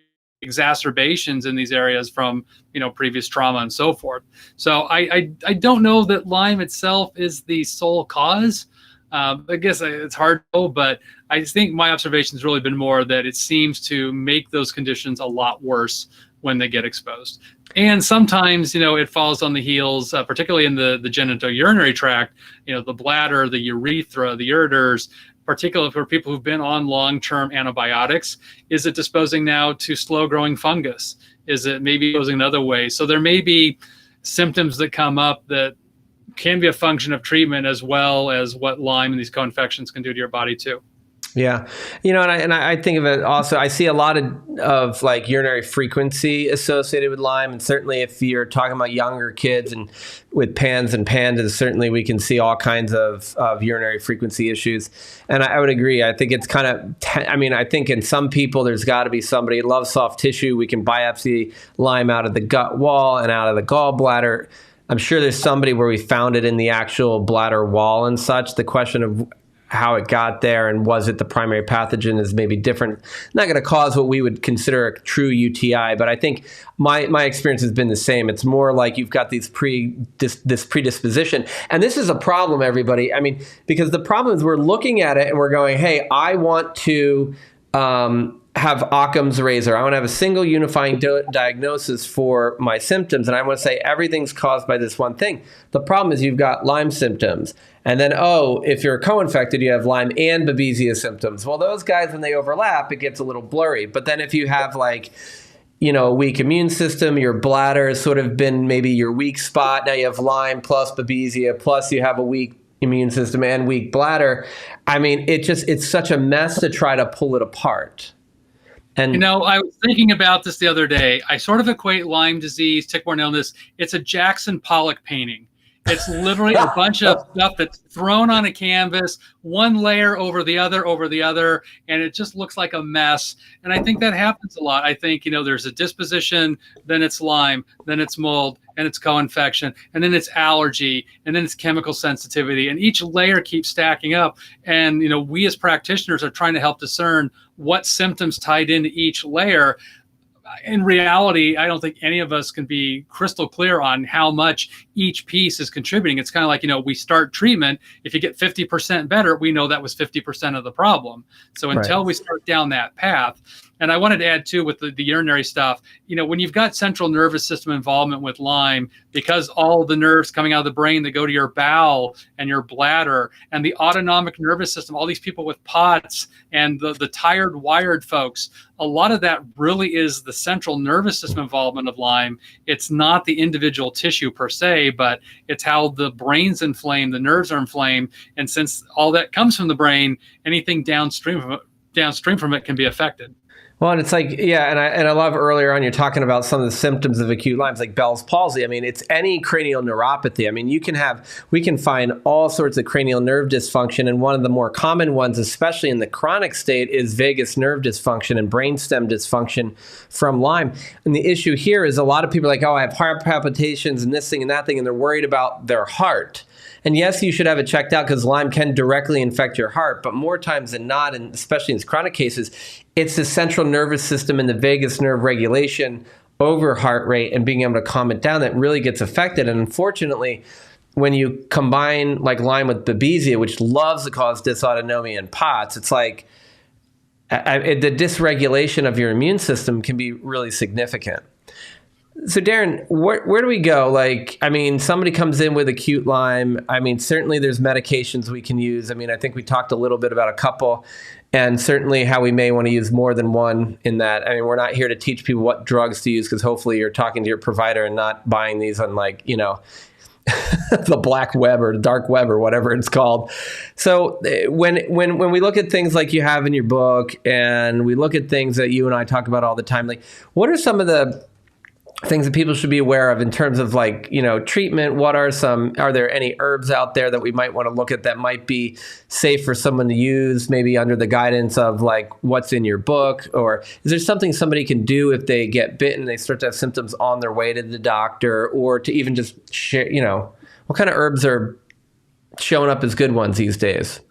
exacerbations in these areas from, previous trauma and so forth. So I don't know that Lyme itself is the sole cause. I guess it's hard to know, but I think my observation has really been more that it seems to make those conditions a lot worse when they get exposed. And sometimes, it falls on the heels, particularly in the genitourinary tract, the bladder, the urethra, the ureters, particularly for people who've been on long-term antibiotics. Is it disposing now to slow-growing fungus? Is it maybe disposing another way? So there may be symptoms that come up that can be a function of treatment as well as what Lyme and these co-infections can do to your body too. Yeah. And I think of it also, I see a lot of like urinary frequency associated with Lyme. And certainly if you're talking about younger kids and with PANS and PANDAS, certainly we can see all kinds of urinary frequency issues. And I would agree. I think it's kind of, I think in some people, there's got to be somebody who loves soft tissue. We can biopsy Lyme out of the gut wall and out of the gallbladder. I'm sure there's somebody where we found it in the actual bladder wall and such. The question of how it got there and was it the primary pathogen is maybe different. Not going to cause what we would consider a true UTI, but I think my experience has been the same. It's more like you've got this predisposition. And this is a problem, everybody. I mean, because the problem is we're looking at it and we're going, hey, I want to have Occam's razor. I want to have a single unifying diagnosis for my symptoms. And I want to say everything's caused by this one thing. The problem is you've got Lyme symptoms. And then, if you're co-infected, you have Lyme and Babesia symptoms. Well, those guys, when they overlap, it gets a little blurry. But then if you have a weak immune system, your bladder has sort of been maybe your weak spot. Now you have Lyme plus Babesia, plus you have a weak immune system and weak bladder. I mean, it's such a mess to try to pull it apart. And I was thinking about this the other day. I sort of equate Lyme disease, tick-borne illness. It's a Jackson Pollock painting. It's literally a bunch of stuff that's thrown on a canvas, one layer over the other, and it just looks like a mess. And I think that happens a lot. I think, there's a disposition, then it's Lyme, then it's mold, and it's co-infection, and then it's allergy, and then it's chemical sensitivity. And each layer keeps stacking up. And, we as practitioners are trying to help discern what symptoms tied into each layer. In reality, I don't think any of us can be crystal clear on how much each piece is contributing. It's kind of like, we start treatment. If you get 50% better, we know that was 50% of the problem. So until we start down that path. And I wanted to add too with the urinary stuff, when you've got central nervous system involvement with Lyme, because all the nerves coming out of the brain that go to your bowel and your bladder and the autonomic nervous system, all these people with POTS and the tired, wired folks, a lot of that really is the central nervous system involvement of Lyme. It's not the individual tissue per se, but it's how the brain's inflamed, the nerves are inflamed. And since all that comes from the brain, anything downstream from it can be affected. Well, and it's like, and I love earlier on, you're talking about some of the symptoms of acute Lyme, like Bell's palsy. I mean, it's any cranial neuropathy. I mean, we can find all sorts of cranial nerve dysfunction. And one of the more common ones, especially in the chronic state, is vagus nerve dysfunction and brainstem dysfunction from Lyme. And the issue here is a lot of people are like, I have heart palpitations and this thing and that thing, and they're worried about their heart. And yes, you should have it checked out because Lyme can directly infect your heart, but more times than not, and especially in chronic cases, it's the central nervous system and the vagus nerve regulation over heart rate and being able to calm it down that really gets affected. And unfortunately, when you combine like Lyme with Babesia, which loves to cause dysautonomia and POTS, it's like the dysregulation of your immune system can be really significant. So Darin, where do we go? Somebody comes in with acute Lyme. Certainly there's medications we can use. I think we talked a little bit about a couple, and certainly how we may want to use more than one in that. We're not here to teach people what drugs to use because hopefully you're talking to your provider and not buying these on the black web or the dark web or whatever it's called. So when we look at things like you have in your book and we look at things that you and I talk about all the time, what are some of the things that people should be aware of in terms of treatment? Are there any herbs out there that we might want to look at that might be safe for someone to use, maybe under the guidance of what's in your book? Or is there something somebody can do if they get bitten, they start to have symptoms on their way to the doctor, or to even just share, what kind of herbs are showing up as good ones these days?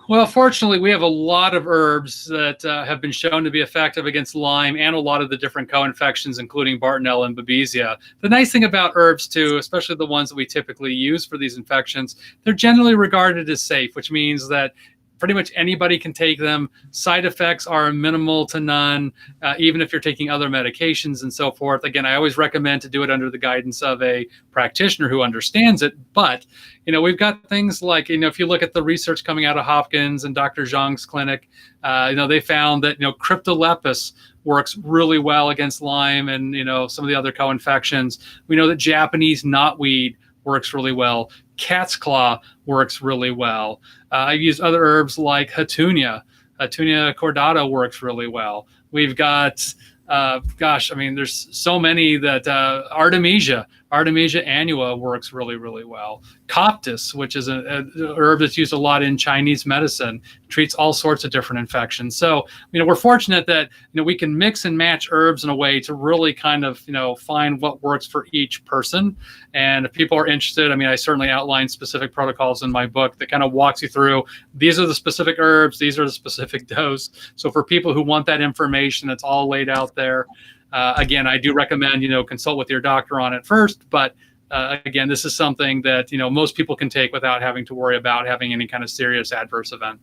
Well, fortunately, we have a lot of herbs that have been shown to be effective against Lyme and a lot of the different co-infections, including Bartonella and Babesia. The nice thing about herbs, too, especially the ones that we typically use for these infections, they're generally regarded as safe, which means that pretty much anybody can take them. Side effects are minimal to none, even if you're taking other medications and so forth. Again, I always recommend to do it under the guidance of a practitioner who understands it. But, we've got things like, if you look at the research coming out of Hopkins and Dr. Zhang's clinic, they found that, Cryptolepis works really well against Lyme and, some of the other co-infections. We know that Japanese knotweed works really well. Cat's claw works really well. I've used other herbs like Hatunia, Tunia cordata works really well. We've got, there's so many that Artemisia annua works really, really well. Coptis, which is an herb that's used a lot in Chinese medicine, treats all sorts of different infections. So, we're fortunate that, we can mix and match herbs in a way to really kind of, find what works for each person. And if people are interested, I certainly outline specific protocols in my book that kind of walks you through, these are the specific herbs, these are the specific dose. So for people who want that information, it's all laid out there. Again, I do recommend, consult with your doctor on it first, but again, this is something that, most people can take without having to worry about having any kind of serious adverse event.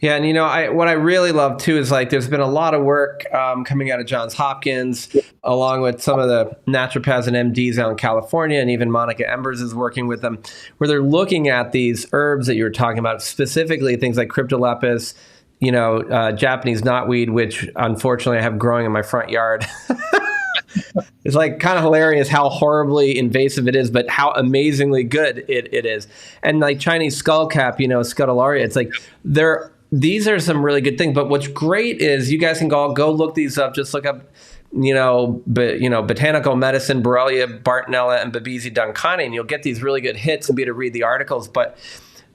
Yeah, and what I really love too is there's been a lot of work coming out of Johns Hopkins, along with some of the naturopaths and MDs out in California, and even Monica Embers is working with them, where they're looking at these herbs that you were talking about, specifically things like cryptolepis, Japanese knotweed, which unfortunately I have growing in my front yard. It's kind of hilarious how horribly invasive it is, but how amazingly good it is. And Chinese skullcap, Scutellaria, it's these are some really good things. But what's great is you guys can go look these up. Just look up, botanical medicine, Borrelia, Bartonella, and Babesia duncani, and you'll get these really good hits and be able to read the articles. But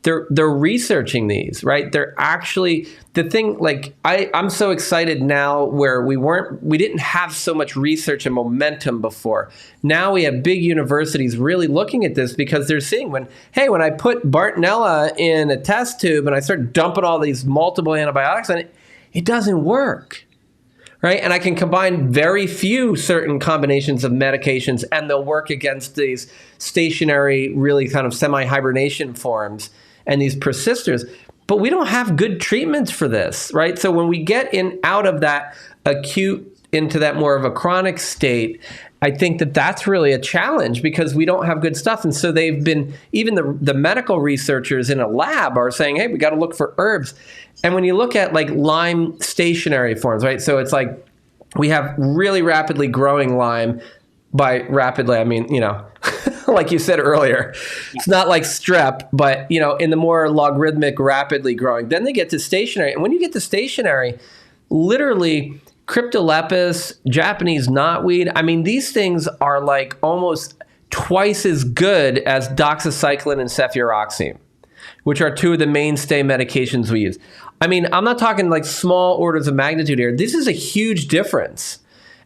they're researching these, right? They're actually the thing. I'm so excited now where we didn't have so much research and momentum before. Now we have big universities really looking at this because they're seeing when I put Bartonella in a test tube and I start dumping all these multiple antibiotics on it, it doesn't work. Right. And I can combine very few certain combinations of medications and they'll work against these stationary, really kind of semi-hibernation forms and these persisters. But we don't have good treatments for this. Right. So when we get out of that acute into that more of a chronic state, I think that's really a challenge because we don't have good stuff. And so they've been, even the medical researchers in a lab are saying, hey, we got to look for herbs. And when you look at Lyme stationary forms, right? So it's we have really rapidly growing Lyme. By rapidly, I mean, like you said earlier, it's not like strep, but, in the more logarithmic, rapidly growing. Then they get to stationary. And when you get to stationary, literally cryptolepis, Japanese knotweed, these things are almost twice as good as doxycycline and cefuroxime, which are two of the mainstay medications we use. I'm not talking small orders of magnitude here. This is a huge difference.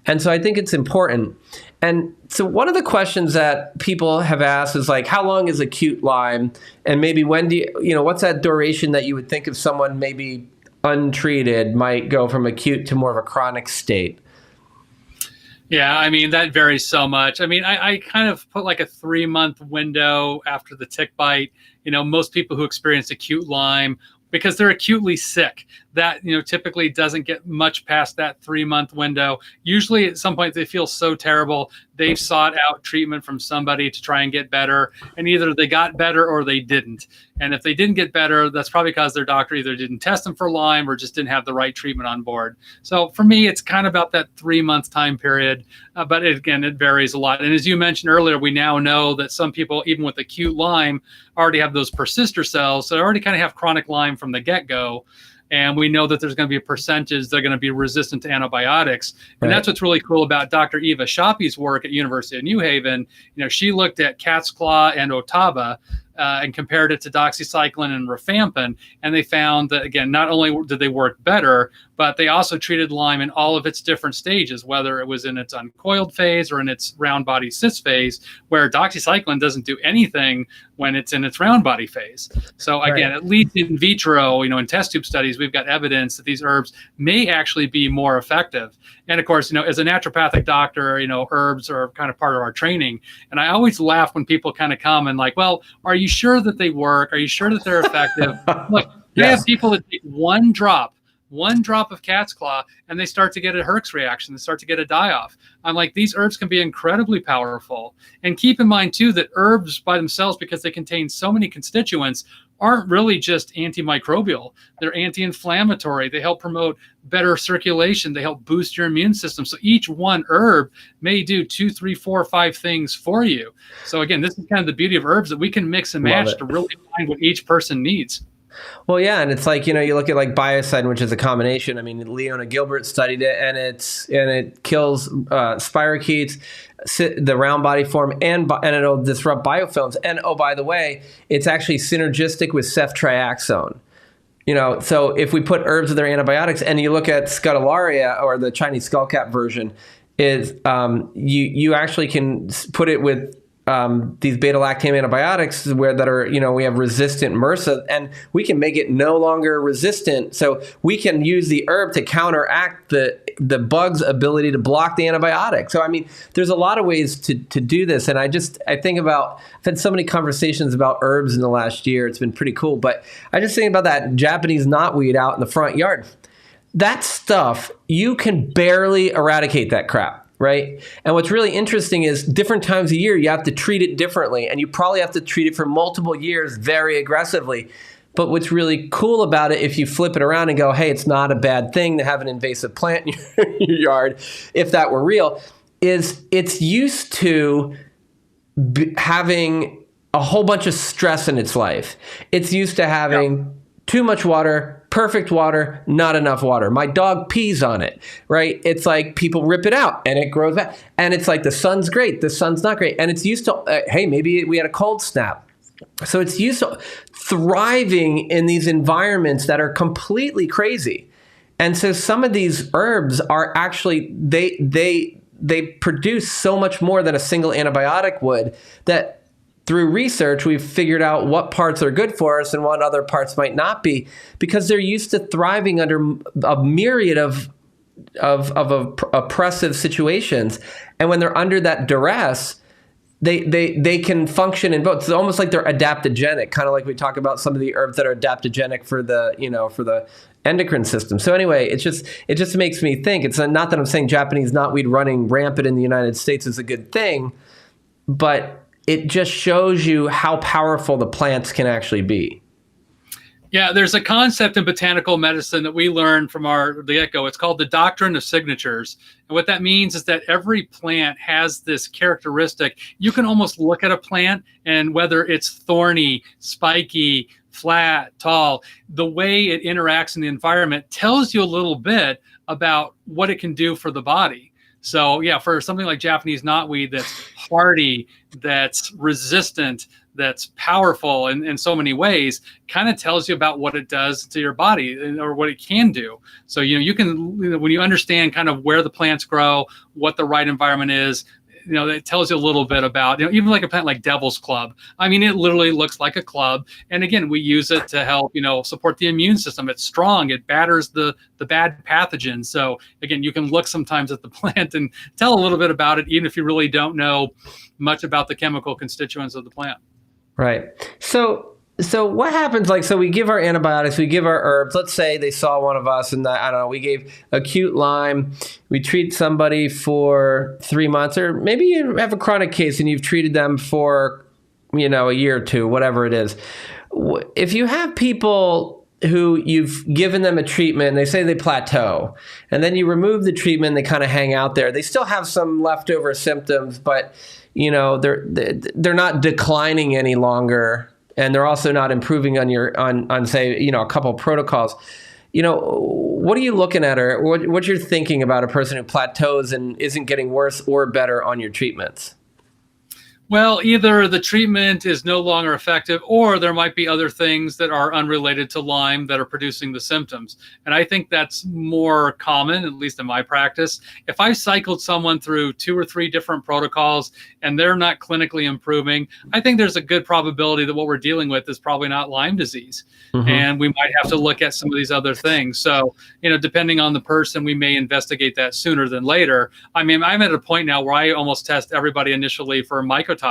And so I think it's important. And so one of the questions that people have asked is how long is acute Lyme? And maybe when what's that duration that you would think of someone maybe untreated might go from acute to more of a chronic state? Yeah, that varies so much. I kind of put a 3-month window after the tick bite. Most people who experience acute Lyme, because they're acutely sick, that typically doesn't get much past that 3-month window. Usually at some point they feel so terrible, they've sought out treatment from somebody to try and get better, and either they got better or they didn't. And if they didn't get better, that's probably because their doctor either didn't test them for Lyme or just didn't have the right treatment on board. So for me, it's kind of about that 3-month time period. But it varies a lot. And as you mentioned earlier, we now know that some people, even with acute Lyme, already have those persister cells. So they already kind of have chronic Lyme from the get-go. And we know that there's going to be a percentage that are going to be resistant to antibiotics. And that's what's really cool about Dr. Eva Shoppe's work at University of New Haven. She looked at cat's claw and otava and compared it to doxycycline and rifampin. And they found that, again, not only did they work better, but they also treated Lyme in all of its different stages, whether it was in its uncoiled phase or in its round body cyst phase, where doxycycline doesn't do anything when it's in its round body phase. So again, at least in vitro, in test tube studies, we've got evidence that these herbs may actually be more effective. And of course, as a naturopathic doctor, herbs are kind of part of our training. And I always laugh when people kind of come and well, are you sure that they work? Are you sure that they're effective? Look, you have people that take one drop of cat's claw and they start to get a Herx reaction. They start to get a die-off. I'm these herbs can be incredibly powerful. And keep in mind too that herbs by themselves, because they contain so many constituents, aren't really just antimicrobial. They're anti-inflammatory. They help promote better circulation. They help boost your immune system. So each one herb may do 2, 3, 4, 5 things for you. So again, this is kind of the beauty of herbs, that we can mix and match to really find what each person needs. Well, yeah, and it's like, you look at like biocide, which is a combination. I mean, Leona Gilbert studied it, and it kills spirochetes, the round body form, and it'll disrupt biofilms. And oh, by the way, it's actually synergistic with ceftriaxone. So if we put herbs with their antibiotics, and you look at Scutellaria, or the Chinese skullcap version, is you actually can put it with these beta-lactam antibiotics that are, we have resistant MRSA, and we can make it no longer resistant. So we can use the herb to counteract the bug's ability to block the antibiotic. So, I mean, there's a lot of ways to do this. And I think I've had so many conversations about herbs in the last year. It's been pretty cool. But I just think about that Japanese knotweed out in the front yard. That stuff, you can barely eradicate that crap. Right? And what's really interesting is different times of year, you have to treat it differently. And you probably have to treat it for multiple years very aggressively. But what's really cool about it, if you flip it around and go, hey, it's not a bad thing to have an invasive plant in your yard, if that were real, is it's used to having a whole bunch of stress in its life. It's used to having too much water, perfect water, not enough water. My dog pees on it, right? It's like people rip it out and it grows back. And it's like the sun's great, the sun's not great. And it's used to, hey, maybe we had a cold snap. So it's used to thriving in these environments that are completely crazy. And so some of these herbs are actually, they produce so much more than a single antibiotic would, that through research, we've figured out what parts are good for us and what other parts might not be, because they're used to thriving under a myriad of oppressive situations. And when they're under that duress, they can function in both. It's almost like they're adaptogenic, kind of like we talk about some of the herbs that are adaptogenic for the endocrine system. So anyway, it just makes me think. It's not that I'm saying Japanese knotweed running rampant in the United States is a good thing, but it just shows you how powerful the plants can actually be. Yeah, there's a concept in botanical medicine that we learned from the get-go. It's called the Doctrine of Signatures. And what that means is that every plant has this characteristic. You can almost look at a plant, and whether it's thorny, spiky, flat, tall, the way it interacts in the environment tells you a little bit about what it can do for the body. So yeah, for something like Japanese knotweed that's hardy, that's resistant, that's powerful in so many ways, kind of tells you about what it does to your body or what it can do. So, you can, when you understand kind of where the plants grow, what the right environment is, it tells you a little bit about, even like a plant like Devil's Club. I mean, it literally looks like a club. And again, we use it to help, support the immune system. It's strong. It batters the bad pathogens. So again, you can look sometimes at the plant and tell a little bit about it, even if you really don't know much about the chemical constituents of the plant. Right. So what happens, so we give our antibiotics, we give our herbs. Let's say they saw one of us and I don't know, we gave acute Lyme. We treat somebody for 3 months, or maybe you have a chronic case and you've treated them for, a year or two, whatever it is. If you have people who you've given them a treatment and they say they plateau, and then you remove the treatment, they kind of hang out there. They still have some leftover symptoms, but they're not declining any longer. And they're also not improving on say, a couple of protocols. What are you looking at, or what you're thinking about a person who plateaus and isn't getting worse or better on your treatments? Well, either the treatment is no longer effective, or there might be other things that are unrelated to Lyme that are producing the symptoms. And I think that's more common, at least in my practice. If I cycled someone through 2 or 3 different protocols and they're not clinically improving, I think there's a good probability that what we're dealing with is probably not Lyme disease. Mm-hmm. And we might have to look at some of these other things. So, depending on the person, we may investigate that sooner than later. I mean, I'm at a point now where I almost test everybody initially for mycotoxins.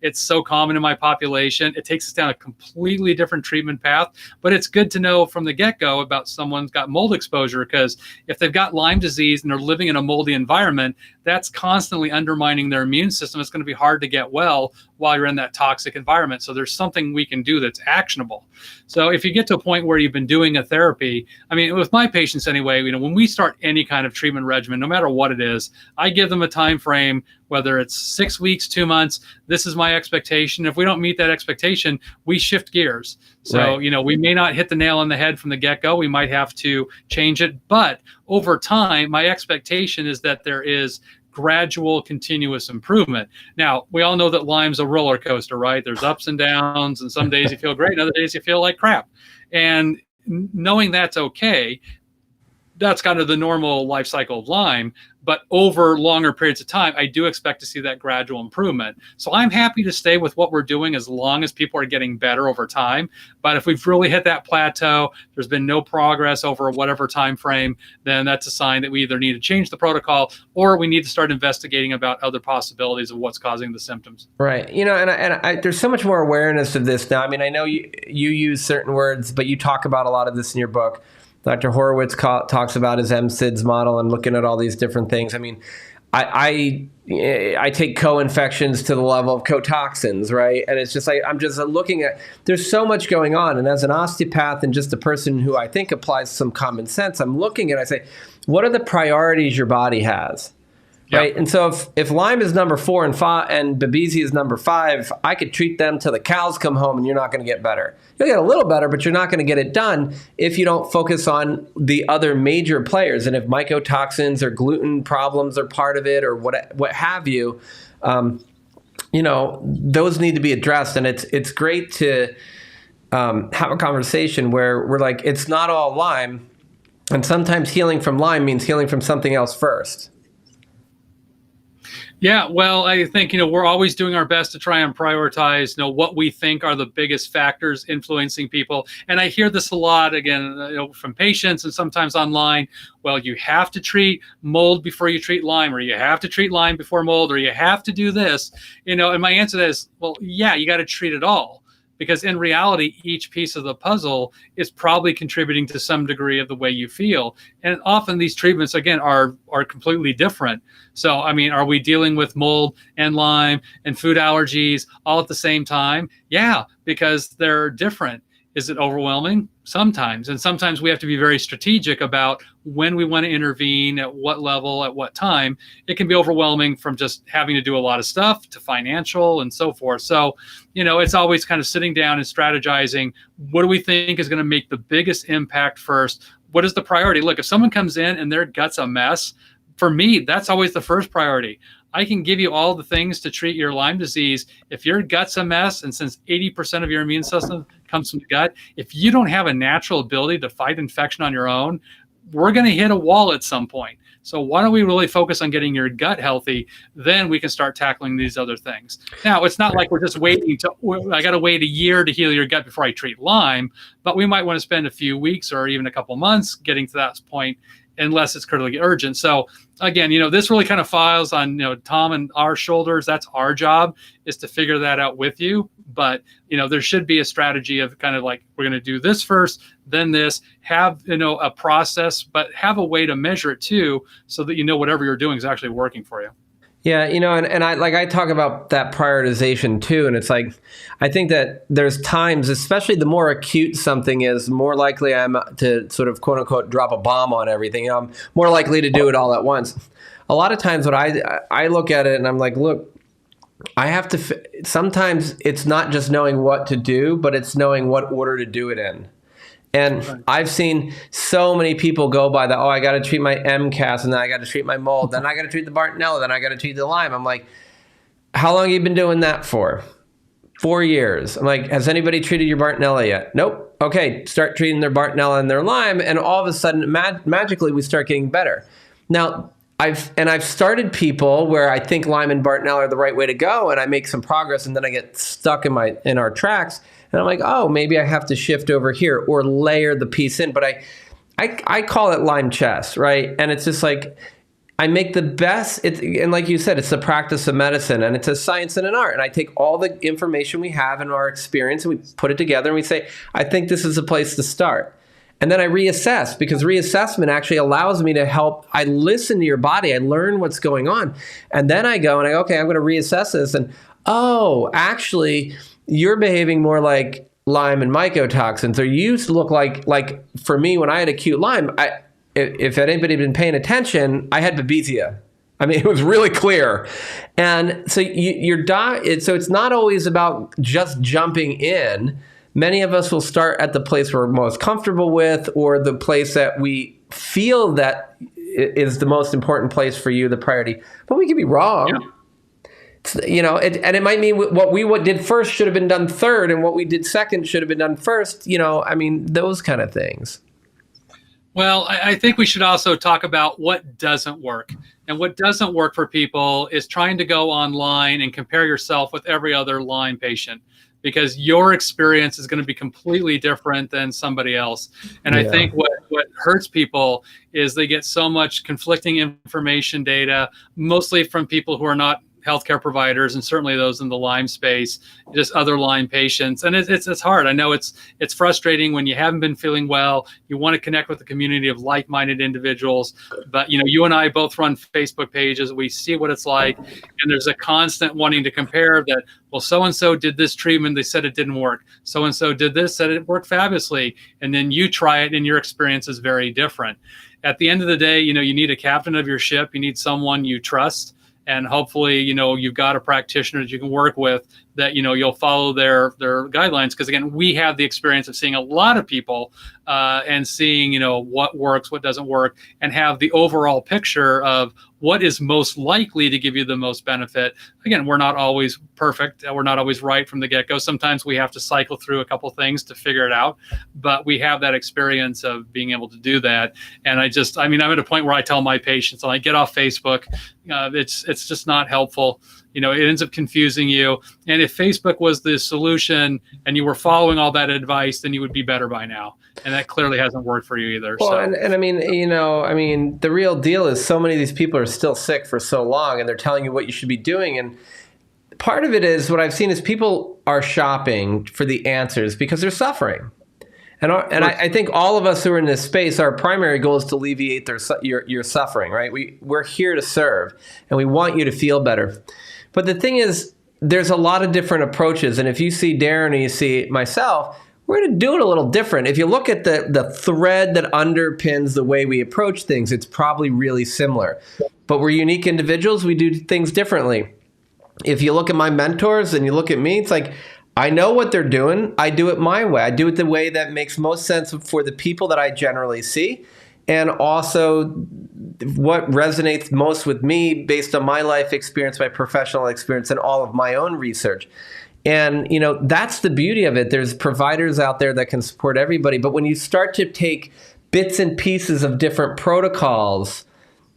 It's so common in my population. It takes us down a completely different treatment path, but it's good to know from the get-go about someone's got mold exposure, because if they've got Lyme disease and they're living in a moldy environment, that's constantly undermining their immune system. It's going to be hard to get well while you're in that toxic environment. So there's something we can do that's actionable. So if you get to a point where you've been doing a therapy, I mean, with my patients anyway, when we start any kind of treatment regimen, no matter what it is, I give them a time frame, whether it's 6 weeks, 2 months, months. This is my expectation. If we don't meet that expectation, we shift gears. So, Right. you know, we may not hit the nail on the head from the get-go. We might have to change it. But over time, my expectation is that there is gradual, continuous improvement. Now, we all know that Lyme's a roller coaster, right? There's ups and downs, and some days you feel great, and other days you feel like crap. And knowing that's okay, that's kind of the normal life cycle of Lyme. But over longer periods of time, I do expect to see that gradual improvement. So I'm happy to stay with what we're doing as long as people are getting better over time. But if we've really hit that plateau, there's been no progress over whatever time frame, then that's a sign that we either need to change the protocol or we need to start investigating about other possibilities of what's causing the symptoms. Right. You know, and there's so much more awareness of this now. I mean, I know you use certain words, but you talk about a lot of this in your book. Dr. Horowitz talks about his MSIDS model and looking at all these different things. I mean, I take co-infections to the level of cotoxins, right? And it's just like, I'm just looking at, there's so much going on. And as an osteopath and just a person who I think applies some common sense, I'm looking at, I say, what are the priorities your body has? Right. Yep. And so if Lyme is number 4 and 5 and Babesia is number 5, I could treat them till the cows come home and you're not going to get better. You'll get a little better, but you're not going to get it done if you don't focus on the other major players. And if mycotoxins or gluten problems are part of it or what have you, you know, those need to be addressed. And it's great to have a conversation where we're like, it's not all Lyme. And sometimes healing from Lyme means healing from something else first. Yeah, well, I think, you know, we're always doing our best to try and prioritize, you know, what we think are the biggest factors influencing people. And I hear this a lot, again, you know, from patients and sometimes online. Well, you have to treat mold before you treat Lyme, or you have to treat Lyme before mold, or you have to do this, you know, and my answer to that is, well, yeah, you got to treat it all. Because in reality, each piece of the puzzle is probably contributing to some degree of the way you feel. And often these treatments, again, are completely different. So, I mean, are we dealing with mold and Lyme and food allergies all at the same time? Yeah, because they're different. Is it overwhelming? Sometimes. And sometimes we have to be very strategic about when we want to intervene, at what level, at what time. It can be overwhelming from just having to do a lot of stuff to financial and so forth. So, you know, it's always kind of sitting down and strategizing. What do we think is going to make the biggest impact first? What is the priority? Look, if someone comes in and their gut's a mess, for me, that's always the first priority. I can give you all the things to treat your Lyme disease. If your gut's a mess, and since 80% of your immune system comes from the gut, if you don't have a natural ability to fight infection on your own, we're going to hit a wall at some point. So why don't we really focus on getting your gut healthy? Then we can start tackling these other things. Now, it's not like we're just waiting I got to wait a year to heal your gut before I treat Lyme, but we might want to spend a few weeks or even a couple months getting to that point, unless it's critically urgent. So again, you know, this really kind of files on, you know, Tom and our shoulders. That's our job, is to figure that out with you. But, you know, there should be a strategy of kind of like, we're going to do this first, then this, have, you know, a process, but have a way to measure it too, so that, you know, whatever you're doing is actually working for you. Yeah, you know, and I talk about that prioritization too, and it's like, I think that there's times, especially the more acute something is, more likely I am to sort of quote unquote drop a bomb on everything. You know, I'm more likely to do it all at once. A lot of times, what I look at it and I'm like, look, I have to. Sometimes it's not just knowing what to do, but it's knowing what order to do it in. And I've seen so many people go by the, oh, I got to treat my MCAS, and then I got to treat my mold, then I got to treat the Bartonella, then I got to treat the Lyme. I'm like, how long have you been doing that for? 4 years. I'm like, has anybody treated your Bartonella yet? Nope. Okay, start treating their Bartonella and their Lyme, and all of a sudden, magically, we start getting better. Now, I've started people where I think Lyme and Bartonella are the right way to go, and I make some progress, and then I get stuck in our tracks. And I'm like, oh, maybe I have to shift over here or layer the piece in. But I call it Lyme chess, right? And it's just like, I make the best. And like you said, it's the practice of medicine, and it's a science and an art. And I take all the information we have in our experience, and we put it together, and we say, I think this is a place to start. And then I reassess, because reassessment actually allows me to help. I listen to your body. I learn what's going on. And then I go and okay, I'm going to reassess this. And oh, actually, you're behaving more like Lyme and mycotoxins, or you used to look like for me when I had acute Lyme. If anybody had been paying attention, I had Babesia. I mean, it was really clear. And so so it's not always about just jumping in. Many of us will start at the place we're most comfortable with, or the place that we feel that is the most important place for you, the priority. But we could be wrong. Yeah. And it might mean what we did first should have been done third, and what we did second should have been done first. I mean, those kind of things. Well, I think we should also talk about what doesn't work. And what doesn't work for people is trying to go online and compare yourself with every other Lyme patient, because your experience is going to be completely different than somebody else. And I think what hurts people is they get so much conflicting information data, mostly from people who are not healthcare providers, and certainly those in the Lyme space, just other Lyme patients. And it's hard. I know it's frustrating when you haven't been feeling well. You want to connect with a community of like-minded individuals, but you and I both run Facebook pages. We see what it's like, and there's a constant wanting to compare that. Well, so-and-so did this treatment. They said it didn't work. So-and-so did this, said it worked fabulously. And then you try it and your experience is very different. At the end of the day, you need a captain of your ship. You need someone you trust. And hopefully, you've got a practitioner that you can work with that, you'll follow their guidelines. Because again, we have the experience of seeing a lot of people and seeing, what works, what doesn't work, and have the overall picture of what is most likely to give you the most benefit. Again, we're not always perfect. We're not always right from the get-go. Sometimes we have to cycle through a couple things to figure it out, but we have that experience of being able to do that. And I'm at a point where I tell my patients, I'm like, get off Facebook. It's just not helpful. It ends up confusing you. And if Facebook was the solution and you were following all that advice, then you would be better by now. And that clearly hasn't worked for you either. Well, so. and I mean, the real deal is so many of these people are still sick for so long, and they're telling you what you should be doing. And part of it is what I've seen is people are shopping for the answers because they're suffering. And I think all of us who are in this space, our primary goal is to alleviate your suffering, right? We're here to serve, and we want you to feel better. But the thing is, there's a lot of different approaches. And if you see Darin and you see myself, we're going to do it a little different. If you look at the thread that underpins the way we approach things, it's probably really similar. But we're unique individuals. We do things differently. If you look at my mentors and you look at me, it's like, I know what they're doing. I do it my way. I do it the way that makes most sense for the people that I generally see, and also what resonates most with me based on my life experience, my professional experience, and all of my own research. And, that's the beauty of it. There's providers out there that can support everybody. But when you start to take bits and pieces of different protocols,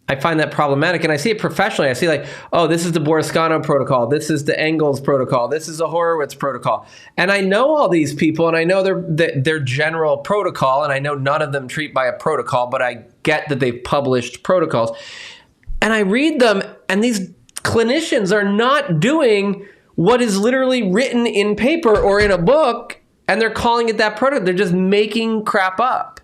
I find that problematic. And I see it professionally. I see like, oh, this is the Boriscano protocol. This is the Ingles protocol. This is the Horowitz protocol. And I know all these people, and I know their general protocol, and I know none of them treat by a protocol, but I get that they've published protocols. And I read them, and these clinicians are not doing what is literally written in paper or in a book, and they're calling it that protocol. They're just making crap up.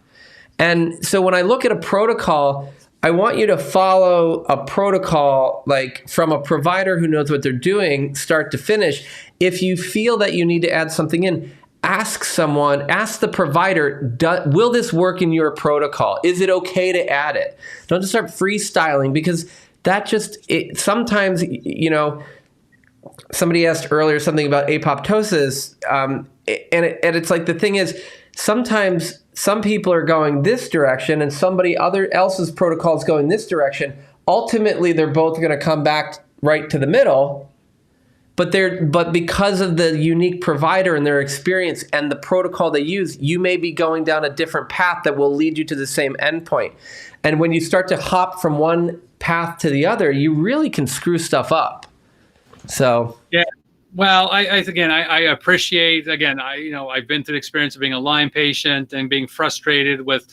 And so when I look at a protocol, I want you to follow a protocol like from a provider who knows what they're doing, start to finish. If you feel that you need to add something in, ask the provider, will this work in your protocol? Is it okay to add it? Don't just start freestyling, because that sometimes, somebody asked earlier something about apoptosis, and it's like, the thing is, sometimes some people are going this direction and somebody else's protocol is going this direction. Ultimately, they're both going to come back right to the middle, but because of the unique provider and their experience and the protocol they use, you may be going down a different path that will lead you to the same endpoint. And when you start to hop from one path to the other, you really can screw stuff up. So yeah. Well, I appreciate, I've been through the experience of being a Lyme patient and being frustrated with,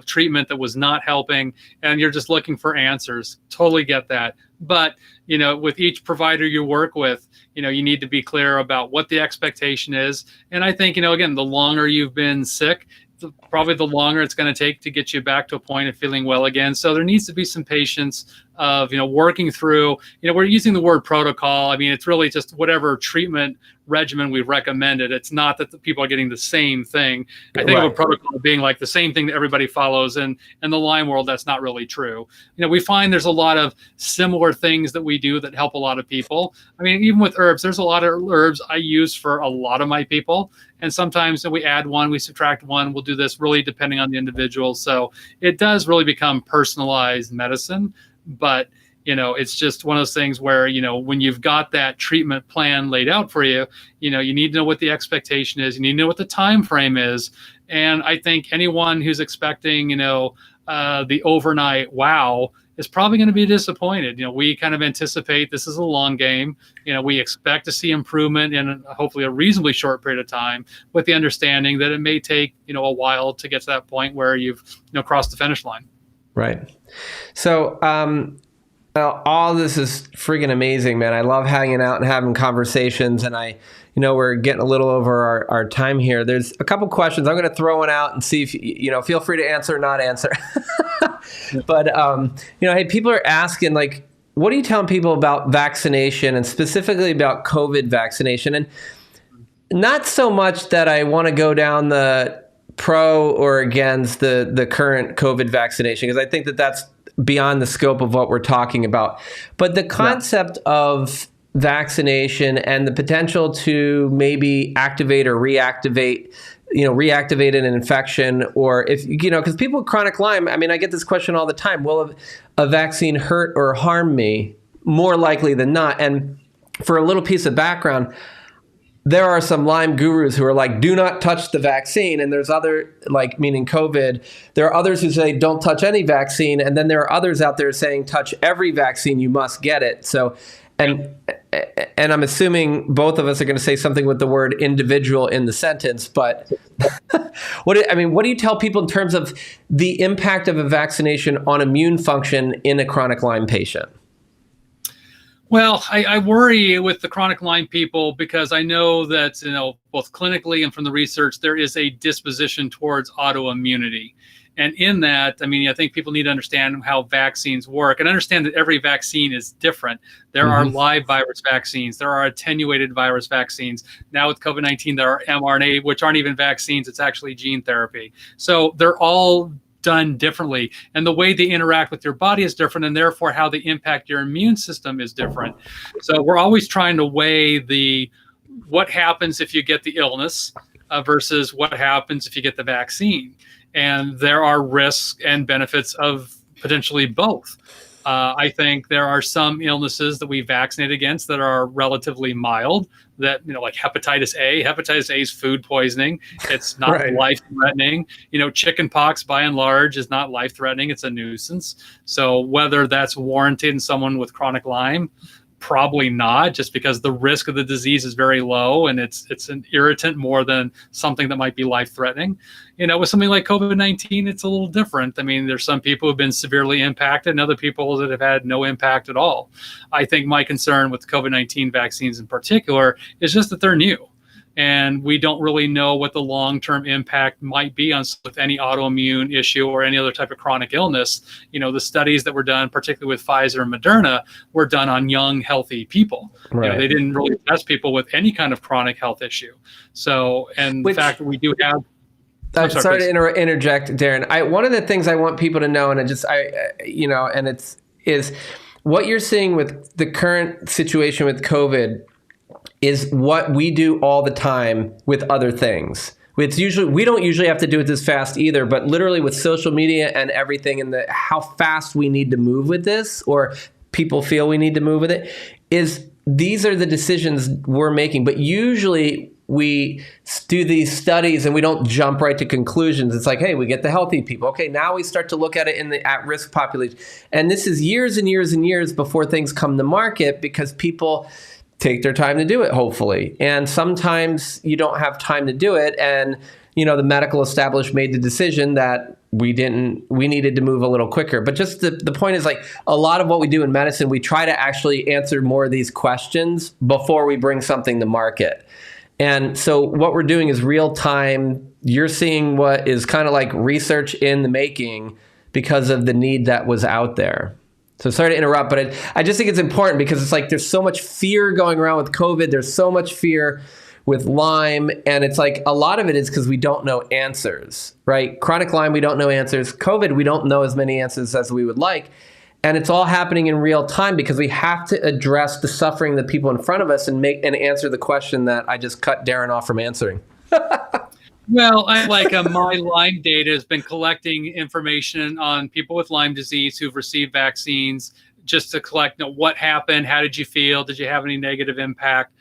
treatment that was not helping, and you're just looking for answers. Totally get that. But, with each provider you work with, you need to be clear about what the expectation is. And I think, again, the longer you've been sick, probably the longer it's going to take to get you back to a point of feeling well again. So there needs to be some patience of, working through, we're using the word protocol. I mean, it's really just whatever treatment regimen we've recommended. It's not that the people are getting the same thing. I think of a protocol being like the same thing that everybody follows, and in the Lyme world, that's not really true. We find there's a lot of similar things that we do that help a lot of people. I mean, even with herbs, there's a lot of herbs I use for a lot of my people. And sometimes we add one, we subtract one, we'll do this really depending on the individual. So it does really become personalized medicine. But it's just one of those things where, when you've got that treatment plan laid out for you, you need to know what the expectation is. You need to know what the time frame is. And I think anyone who's expecting, the overnight wow is probably going to be disappointed. We kind of anticipate this is a long game. We expect to see improvement in hopefully a reasonably short period of time, with the understanding that it may take, a while to get to that point where you've, crossed the finish line. Right. So, all this is friggin' amazing, man. I love hanging out and having conversations, and we're getting a little over our time here. There's a couple questions. I'm going to throw one out and see if, feel free to answer or not answer. But, hey, people are asking, like, what are you telling people about vaccination, and specifically about COVID vaccination? And not so much that I want to go down the pro or against the current COVID vaccination, because I think that that's beyond the scope of what we're talking about. But the concept of vaccination and the potential to maybe activate or reactivate an infection, or if, because people with chronic Lyme, I mean, I get this question all the time. Will a vaccine hurt or harm me? More likely than not. And for a little piece of background, there are some Lyme gurus who are like, do not touch the vaccine. And there's other, like, meaning COVID, there are others who say, don't touch any vaccine. And then there are others out there saying, touch every vaccine, you must get it. So, and I'm assuming both of us are going to say something with the word individual in the sentence, but what do you tell people in terms of the impact of a vaccination on immune function in a chronic Lyme patient? Well, I worry with the chronic Lyme people, because I know that, both clinically and from the research, there is a disposition towards autoimmunity. And in that, I mean, I think people need to understand how vaccines work and understand that every vaccine is different. There are live virus vaccines. There are attenuated virus vaccines. Now with COVID-19, there are mRNA, which aren't even vaccines. It's actually gene therapy. So they're all done differently, and the way they interact with your body is different, and therefore how they impact your immune system is different. So we're always trying to weigh what happens if you get the illness versus what happens if you get the vaccine. And there are risks and benefits of potentially both. I think there are some illnesses that we vaccinate against that are relatively mild, that, like hepatitis A. Hepatitis A is food poisoning. It's not life-threatening. Chicken pox, by and large, is not life-threatening. It's a nuisance. So whether that's warranted in someone with chronic Lyme, probably not, just because the risk of the disease is very low, and it's an irritant more than something that might be life-threatening. With something like COVID-19, it's a little different. I mean, there's some people who've been severely impacted and other people that have had no impact at all. I think my concern with COVID-19 vaccines in particular is just that they're new, and we don't really know what the long-term impact might be on with any autoimmune issue or any other type of chronic illness. The studies that were done, particularly with Pfizer and Moderna, were done on young, healthy people. They didn't really test people with any kind of chronic health issue. So, and the fact that we do have... I'm sorry to interject, Darin. One of the things I want people to know, and is what you're seeing with the current situation with COVID is what we do all the time with other things. We don't usually have to do it this fast either, but literally with social media and everything, and how fast we need to move with this, or people feel we need to move with it, these are the decisions we're making. But usually we do these studies and we don't jump right to conclusions. It's like, hey, we get the healthy people. Okay, now we start to look at it in the at-risk population. And this is years and years and years before things come to market, because people take their time to do it, hopefully. And sometimes you don't have time to do it. And, the medical establishment made the decision that we needed to move a little quicker. But just the point is, like, a lot of what we do in medicine, we try to actually answer more of these questions before we bring something to market. And so what we're doing is real time. You're seeing what is kind of like research in the making because of the need that was out there. So sorry to interrupt, but I just think it's important because it's like there's so much fear going around with COVID. There's so much fear with Lyme. And it's like a lot of it is because we don't know answers, right? Chronic Lyme, we don't know answers. COVID, we don't know as many answers as we would like. And it's all happening in real time because we have to address the suffering of the people in front of us and answer the question that I just cut Darin off from answering. Well, my Lyme data has been collecting information on people with Lyme disease who've received vaccines just to collect what happened, how did you feel, did you have any negative impact?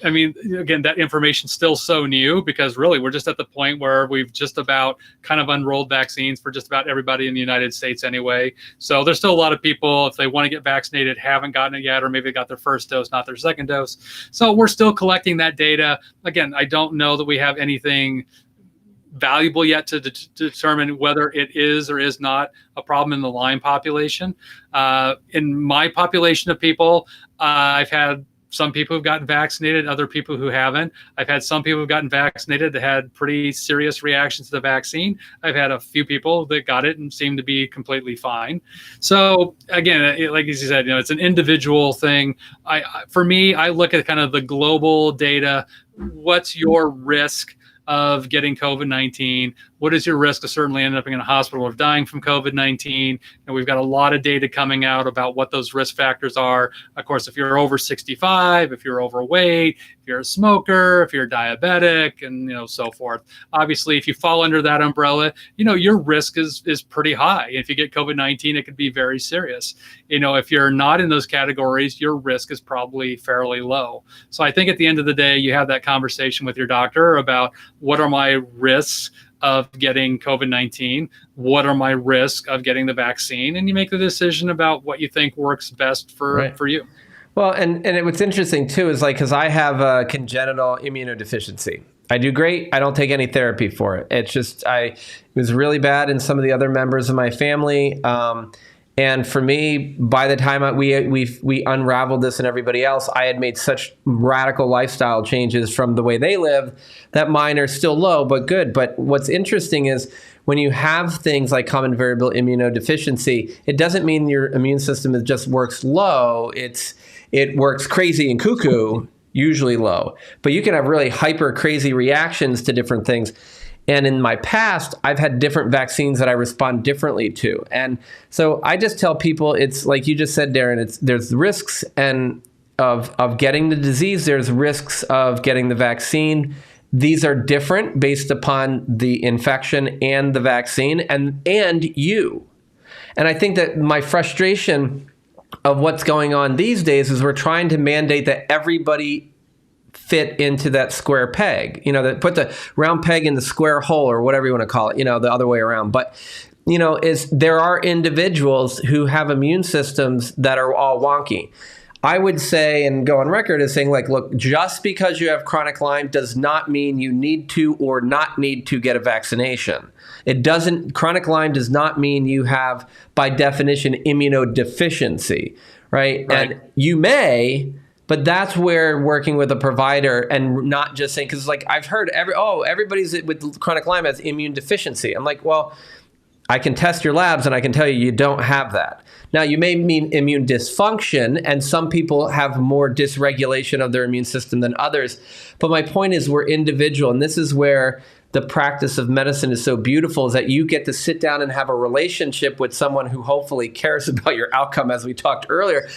I mean, again, that information's still so new because really we're just at the point where we've just about kind of unrolled vaccines for just about everybody in the United States anyway. So there's still a lot of people, if they want to get vaccinated, haven't gotten it yet, or maybe they got their first dose, not their second dose. So we're still collecting that data. Again, I don't know that we have anything valuable yet to determine whether it is or is not a problem in the Lyme population. In my population of people, I've had some people who've gotten vaccinated, other people who haven't. I've had some people who've gotten vaccinated that had pretty serious reactions to the vaccine. I've had a few people that got it and seemed to be completely fine. So again, like you said, it's an individual thing. For me, I look at kind of the global data. What's your risk of getting COVID-19? What is your risk of certainly ending up in a hospital or dying from COVID-19? And we've got a lot of data coming out about what those risk factors are. Of course, if you're over 65, if you're overweight, if you're a smoker, if you're diabetic, and so forth. Obviously, if you fall under that umbrella, your risk is pretty high. If you get COVID-19, it could be very serious. If you're not in those categories, your risk is probably fairly low. So I think at the end of the day, you have that conversation with your doctor about what are my risks of getting COVID-19, what are my risks of getting the vaccine, and you make the decision about what you think works best for you. Well, and what's interesting too is because I have a congenital immunodeficiency. I do great. I don't take any therapy for it. It's just it was really bad in some of the other members of my family. And for me, by the time we unraveled this and everybody else, I had made such radical lifestyle changes from the way they live that mine are still low, but good. But what's interesting is when you have things like common variable immunodeficiency, it doesn't mean your immune system just works low. It works crazy and cuckoo, usually low. But you can have really hyper crazy reactions to different things. And in my past, I've had different vaccines that I respond differently to. And so I just tell people, it's like you just said, Darin, there's risks of getting the disease. There's risks of getting the vaccine. These are different based upon the infection and the vaccine and you. And I think that my frustration of what's going on these days is we're trying to mandate that everybody fit into that square peg, that put the round peg in the square hole or whatever you want to call it, the other way around. But, there are individuals who have immune systems that are all wonky. I would say and go on record as saying look, just because you have chronic Lyme does not mean you need to or not need to get a vaccination. Chronic Lyme does not mean you have, by definition, immunodeficiency, right? And you may, but that's where working with a provider and not just saying, because I've heard everybody's with chronic Lyme has immune deficiency. I'm like, well, I can test your labs and I can tell you don't have that. Now, you may mean immune dysfunction, and some people have more dysregulation of their immune system than others. But my point is we're individual, and this is where the practice of medicine is so beautiful, is that you get to sit down and have a relationship with someone who hopefully cares about your outcome, as we talked earlier,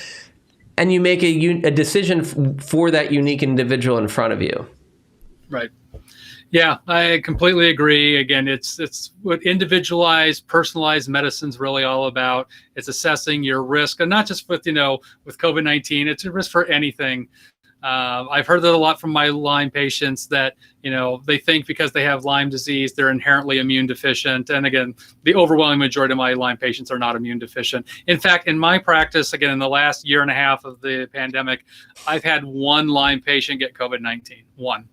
and you make a decision for that unique individual in front of you. Right. Yeah, I completely agree. Again, it's what individualized, personalized medicine is really all about. It's assessing your risk, and not just with with COVID-19. It's a risk for anything. I've heard that a lot from my Lyme patients that they think because they have Lyme disease they're inherently immune deficient. And again, the overwhelming majority of my Lyme patients are not immune deficient. In fact, in my practice, again, in the last year and a half of the pandemic, I've had one Lyme patient get COVID-19. One.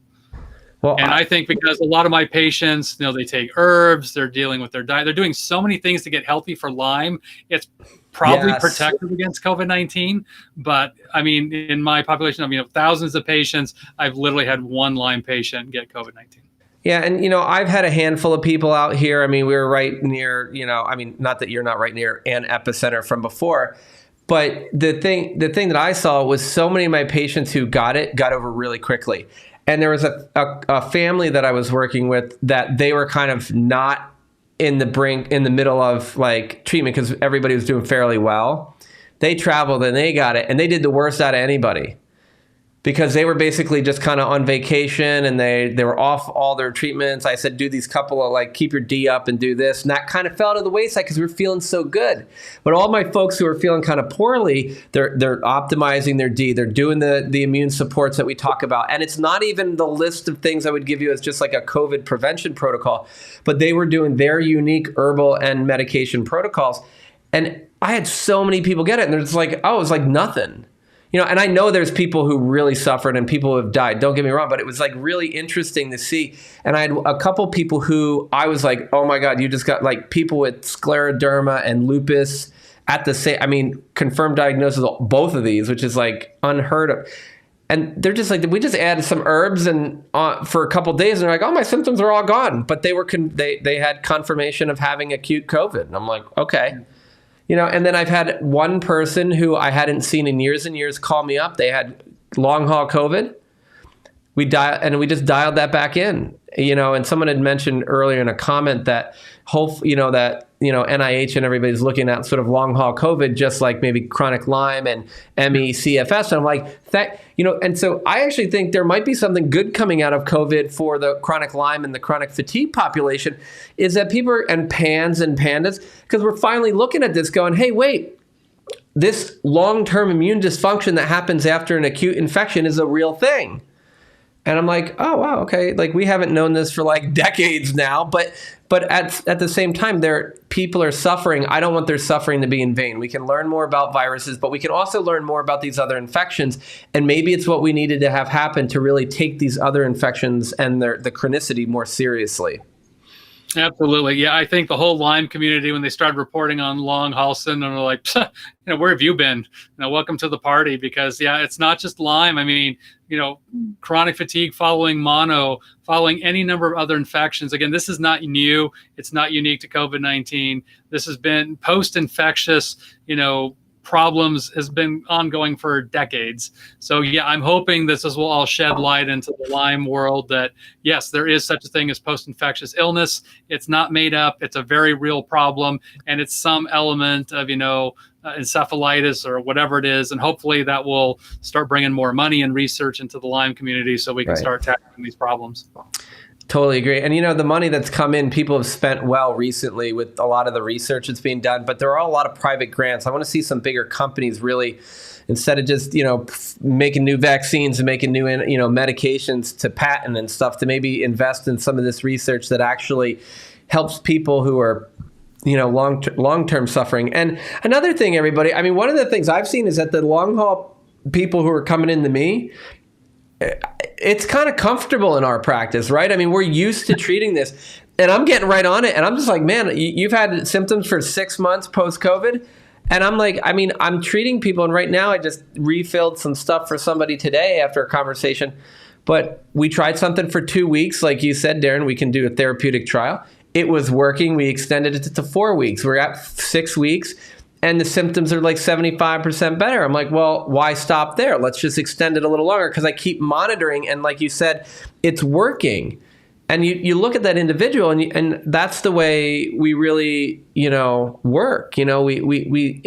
Well, and I think because a lot of my patients, they take herbs, they're dealing with their diet, they're doing so many things to get healthy for Lyme. It's probably protective against COVID-19. But I mean, in my population of thousands of patients, I've literally had one Lyme patient get COVID-19. Yeah, and I've had a handful of people out here. I mean, we were right near, not that you're not right near an epicenter from before, But the thing that I saw was so many of my patients who got over really quickly. And there was a family that I was working with that they were kind of not in the middle of like treatment because everybody was doing fairly well. They traveled and they got it, and they did the worst out of anybody because they were basically just kind of on vacation and they were off all their treatments. I said, do these couple of like, keep your D up and do this. And that kind of fell to the wayside because we were feeling so good. But all my folks who are feeling kind of poorly, they're optimizing their D. They're doing the immune supports that we talk about. And it's not even the list of things I would give you as just like a COVID prevention protocol, but they were doing their unique herbal and medication protocols. And I had so many people get it. And it's like, oh, it was like nothing. And I know there's people who really suffered and people who have died. Don't get me wrong, but it was like really interesting to see. And I had a couple people who I was like, oh my God, you just got like people with scleroderma and lupus at the same, confirmed diagnosis of both of these, which is like unheard of. And they're just like, we just added some herbs and for a couple of days, and they're like, oh, my symptoms are all gone. But they were they had confirmation of having acute COVID. And I'm like, okay. And then I've had one person who I hadn't seen in years and years call me up. They had long haul COVID. We just dialed that back in. And someone had mentioned earlier in a comment that NIH and everybody's looking at sort of long haul COVID, just like maybe chronic Lyme and ME/CFS. And I'm like, and so I actually think there might be something good coming out of COVID for the chronic Lyme and the chronic fatigue population, is that people and PANS and PANDAS, because we're finally looking at this going, hey, wait, this long-term immune dysfunction that happens after an acute infection is a real thing. And I'm like, oh, wow, okay. Like, we haven't known this for like decades now, but at the same time, people are suffering. I don't want their suffering to be in vain. We can learn more about viruses, but we can also learn more about these other infections. And maybe it's what we needed to have happen to really take these other infections and the chronicity more seriously. Absolutely. Yeah, I think the whole Lyme community, when they started reporting on long haul syndrome, were like, where have you been? Welcome to the party. Because, it's not just Lyme. Chronic fatigue following mono, following any number of other infections. Again, this is not new. It's not unique to COVID-19. This has been post-infectious, problems has been ongoing for decades. So I'm hoping this will all shed light into the Lyme world that, yes, there is such a thing as post-infectious illness. It's not made up. It's a very real problem. And it's some element of, encephalitis or whatever it is. And hopefully that will start bringing more money and research into the Lyme community so we can start tackling these problems. Totally agree. And, the money that's come in, people have spent well recently with a lot of the research that's being done, but there are a lot of private grants. I want to see some bigger companies really, instead of just, making new vaccines and making new, medications to patent and stuff, to maybe invest in some of this research that actually helps people who are, long-term suffering. And another thing, everybody, one of the things I've seen is that the long haul people who are coming into me, it's kind of comfortable in our practice, right? We're used to treating this, and I'm getting right on it. And I'm just like, man, you've had symptoms for 6 months post-COVID. And I'm like, I'm treating people. And right now I just refilled some stuff for somebody today after a conversation. But we tried something for 2 weeks. Like you said, Darin, we can do a therapeutic trial. It was working. We extended it to 4 weeks. We're at 6 weeks. And the symptoms are like 75% better. I'm like, well, why stop there? Let's just extend it a little longer, because I keep monitoring. And like you said, it's working. And you look at that individual, and that's the way we really, work. We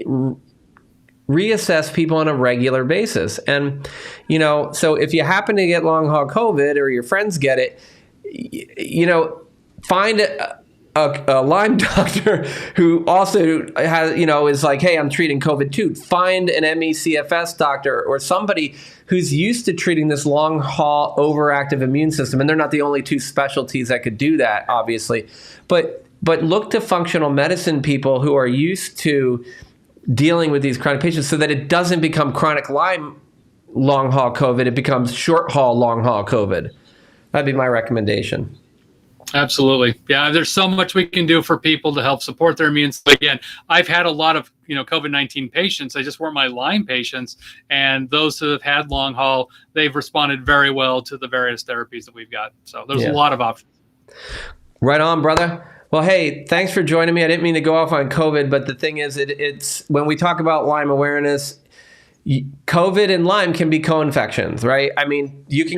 reassess people on a regular basis. And, so if you happen to get long haul COVID or your friends get it, find a Lyme doctor who also has, is like, hey, I'm treating COVID too. Find an ME/CFS doctor or somebody who's used to treating this long haul overactive immune system. And they're not the only two specialties that could do that, obviously. But look to functional medicine people who are used to dealing with these chronic patients, so that it doesn't become chronic Lyme long haul COVID. It becomes short haul long haul COVID. That'd be my recommendation. Absolutely. Yeah, there's so much we can do for people to help support their immune system. Again, I've had a lot of, COVID-19 patients. They just weren't my Lyme patients. And those who have had long haul, they've responded very well to the various therapies that we've got. So there's a lot of options. Right on, brother. Well, hey, thanks for joining me. I didn't mean to go off on COVID, but the thing is, it's when we talk about Lyme awareness, COVID and Lyme can be co-infections, right? I mean, you can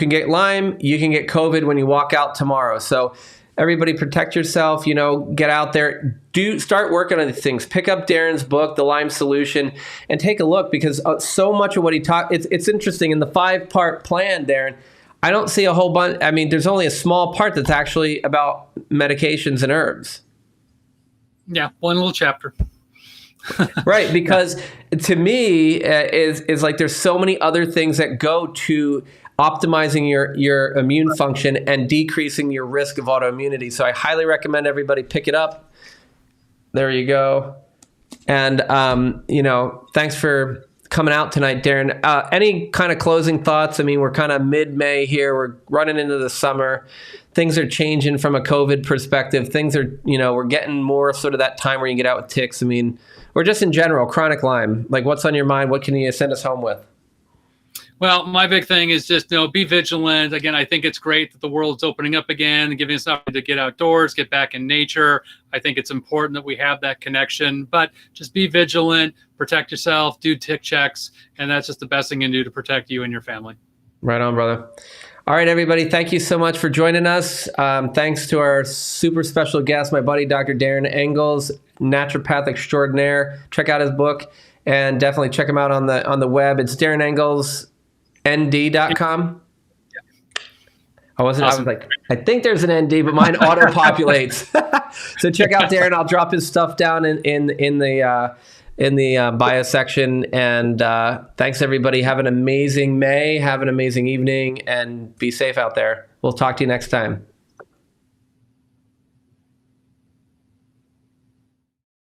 get Lyme, you can get COVID when you walk out tomorrow. So everybody protect yourself, get out there, start working on these things. Pick up Darin's book, The Lyme Solution, and take a look, because so much of what he taught, it's interesting. In the 5-part plan, Darin, I don't see a whole bunch. I mean, there's only a small part that's actually about medications and herbs. Yeah, one little chapter. Right, because to me, is like there's so many other things that go to optimizing your immune function and decreasing your risk of autoimmunity. So I highly recommend everybody pick it up. There you go. And, thanks for coming out tonight, Darin. Any kind of closing thoughts? I mean, we're kind of mid-May here. We're running into the summer. Things are changing from a COVID perspective. Things are, we're getting more sort of that time where you get out with ticks. I mean, or just in general, chronic Lyme. Like, what's on your mind? What can you send us home with? Well, my big thing is just, be vigilant. Again, I think it's great that the world's opening up again and giving us an opportunity to get outdoors, get back in nature. I think it's important that we have that connection, but just be vigilant, protect yourself, do tick checks, and that's just the best thing you can do to protect you and your family. Right on, brother. All right, everybody, thank you so much for joining us. Thanks to our super special guest, my buddy, Dr. Darin Ingles, naturopath extraordinaire. Check out his book, and definitely check him out on the web. It's Darin Ingles. nd.com. I was like, I think there's an ND, but mine auto populates. So check out Darin. I'll drop his stuff down in the bio section. And thanks everybody. Have an amazing May. Have an amazing evening, and be safe out there. We'll talk to you next time.